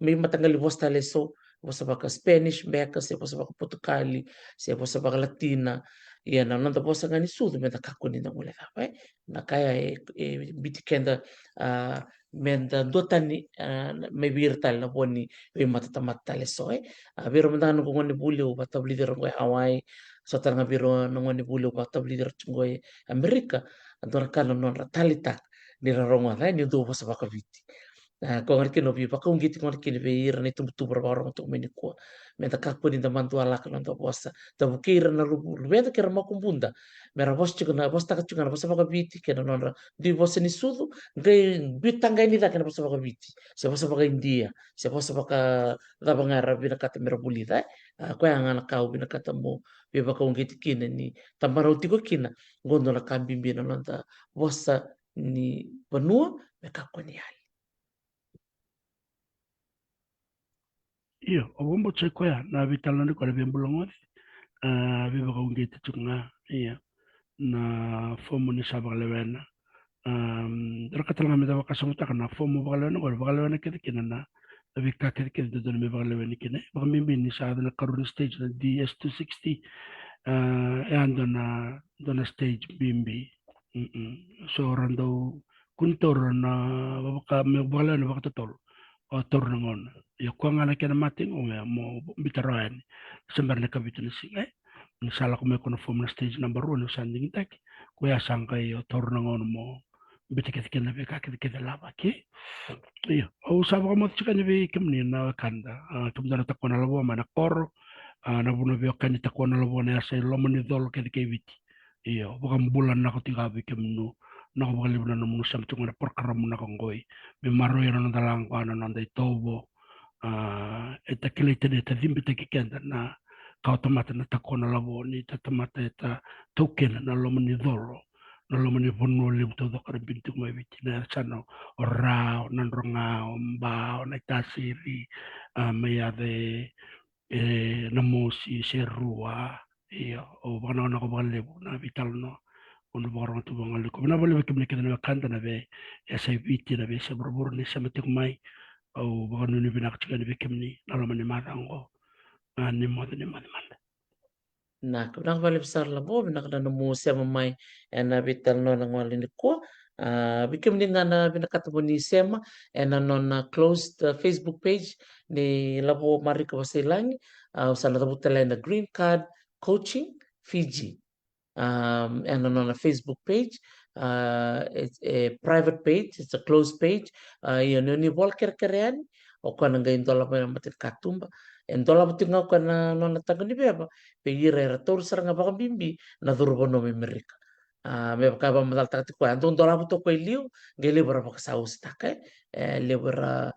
may matangali boss taleso bosa baka Spanish beka se bosa baka Portugali se bosa baka Latina ia na nonda bosa ngani sudu menda kakuni na mule thapa na kaya biti kenda menda dotani me virtal na boni we matata matale soe viro menda no ngoni buli o batabli der ngoi Hawaii so tanga viro no ngoni buli o batabli der ngoi Amerika andora kala non talita ni rongo dai ni do bosa bakaviti ko ngarki no bi pakungiti ngarki ni beira ni tumtu barbarong to meni ko menta kakuni da mantu ala kana do bosa da bukira na rubu menta kera makumbunda mera bos chikuna bos taka chikuna bos bakaviti kena non di bosa ni sudu ngai bitanga ni da kena bos bakaviti se bos baka India se bos baka da bangara bina kata mera bulida ko yang ana kau bina kata mo bi pakungiti kina ni tamaro tiko kina gondo na kambimbi na nonta bosa ni penua me kakuni ali Iyo, obombo tsekoya na vitala ni kwa vimbulongothi, viva kaungeti tunga, iya, na fomu ni sabakalewena. Rakatala nga mida wakasangutaka na fomu bakalewena kwa bakalewena kete kina na vika kete kete dodoni me bakalewena kine. Baka mimbi ni sa na karuni stage na DS260, ando na dona stage bimbi. So rando kuntor na bakalewena baka totol. O tornangon ya kuanga na kena mating o ya mo bitaroan sembar na kabitu na singa ni sala ko me kono form na stage number 1 no sanding tak ko ya sangkai o tornangon mo bitiket kena be ka kete lava ki iyo o saba mo tsika ni be kimni na kanda tumdana takona labo mana kor na buno be kan takona labo na sa lomo ni dol kete keviti iyo bukan bulan na ko tiga be kimno na ko bakal libna no musam tunga program na ko ngoy be maro ya no dalang ko na ndai tobo eta kilete de tadimbi te kikenda na ka automata na takona labo ni tatamata eta token na lomo ni dolo na lomo ni bono le to do kar bintu mo viti na sano ora nandronga mba na tasiri meya de na mosi serua iyo o bana na ko bakal na vital no ono borong tu bangal ko na bole ke meke na kanta na be ya sai viti na be se borbor ni sa mate mai au bagan ni binak chika ni be kemni na lo mani matango ni mo ni mani manda na kunang vale besar labo binak na mo siya mamay na vital no nang wali ni ko bikim ni nga na binakatabo ni sema na non na closed Facebook page ni labo marika wasilangi sana tabutala na green card coaching Fiji and on a Facebook page. It's a private page, it's a closed page. Yun ni Walker Karian, o kana ngayon dola pa matin katumba. And dola pa tingaw ka na no natago ni Beba, piyira erator sarang nga baka bimbi, na durbo no Amerika. May baka ba madal takati ko, andong dola pa to ko iliw, gali bara baka sa ustakay, libera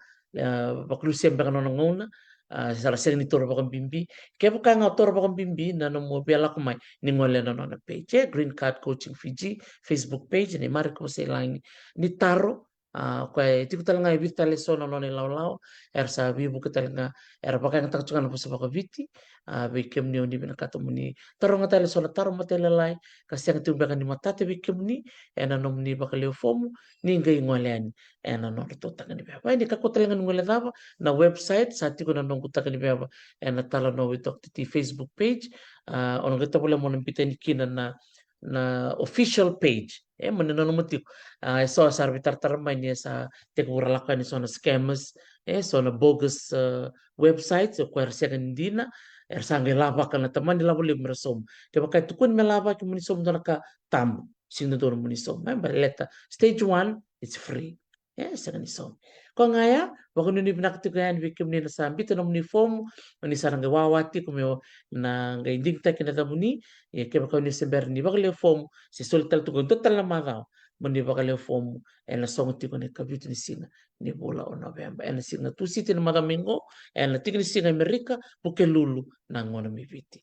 baklusiyang baka no nanguna, sa lasang ni toro bakang bimbi, kaya baka nga toro bakang bimbi, na no mo biala kumay, ni ngole na na page Green Card Coaching Fiji Facebook page ni mari ko sa ilang ni taro kaya iti ko talaga ibig taliso na ni law sa bibu ko talaga baka nga takchungan po sa baka viti bikim ni undi binakatamu ni taro nga taliso na taro matelalay kasi ang tibaka ni matate bikim ni nanom ni baka leofomu ni ngay ngolean nanon ito taga ni beba hindi kako talaga ngole daba na website sa ati ko nanong kutaga ni beba natalo no with Dr. T Facebook page ono kita boleh mo nambita ni kina na official page manino mo tiko so sa arbitar tarmay niya sa tekburalakan ni so na scammers so na bogus website so kwer siya kanindina sangay lava ka na taman nila boleh merasom kaya bakit tukun melava ki munisom do naka tam sino do munisom barileta stage 1 it's free sa kanisom ko ngaya wako nini pinakatigayan wikim ni sa ambito na uniform ni sarang gawawati kumyo na gainding ta kinatamuni kaya baka ni sember ni baka form si sultal tugon total na madaw mani baka form na song ti ko ni kabito ni singa ni bola o November na singa tu siti na madamingo na tigni singa Amerika buke lulu na ngona mi viti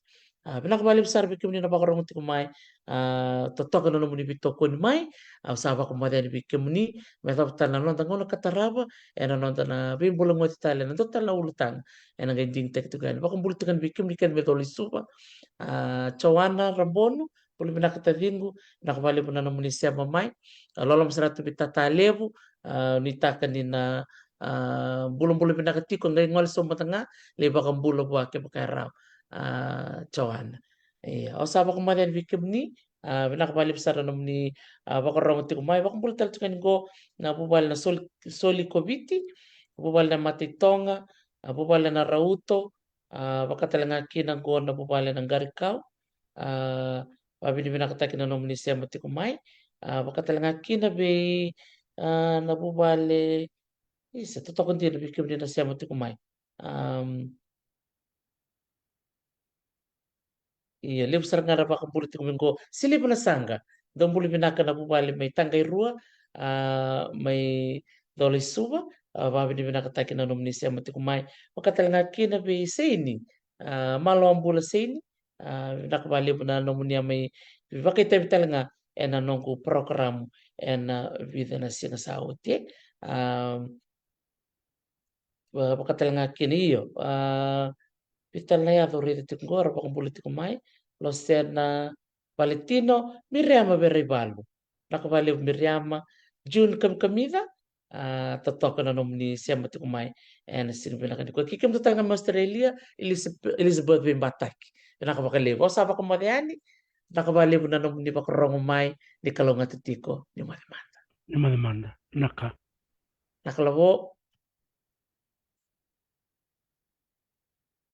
pinakabali besar bikim ni nabakarong ti kumay totok na naman ni bito ko ni may usaba ko madya ni bikim ni metaptan na nonta ngono kataraba na nonta na bimbulang mo ti tala na total na ulutang na gainding tek tugan bakong bulutukan bikim ni kan metoli supa Chawana Rambono, puli pinakatalingo, nakabali po na naman siya mamay. Lolam saratu pitatalevo, nitaka ni na bulong-bulong pinakatiko, ngayon ngol sa matanga, liba kang bulo po ake pakaraw, Chawana. Iya, osaba kumaden vikimni nakabali bisara nomni bakorong tikumai bakambul tal tukan go na bubal na soli kobiti bubal na matitonga bubal na rauto bakatalanga kina go na bubal na garikau babini binakataki na nomni sema tikumai bakatalanga kina be na bubale isa totokon din bikimni na sema tikumai iya, lip sarang ngara baka politik minggo silip na sangga. Dong buli binaka na bubali may tangay rua, may doli suba, babi ni binaka taki na nomni siya mati kumay. Makatal nga kina bi sini, malo ang bula sini, nakabali po na nomni may bakit tayo nga na nongku program vida na siya sa uti. Makatal nga kini iyo. Vitalnea vorrete ngora pa politiko mai lo sena Valentino Miriama Berribalbo nakabali Miriama June kamida totoka na nomni siya matiko mai sinabi na kaniko kikim to tanga Australia Elizabeth Bimbatak nakabakalibo sa pa kumariani nakabali na nomni bakrong mai ni kalonga titiko ni malimanda Ni madamanda naka nakalabo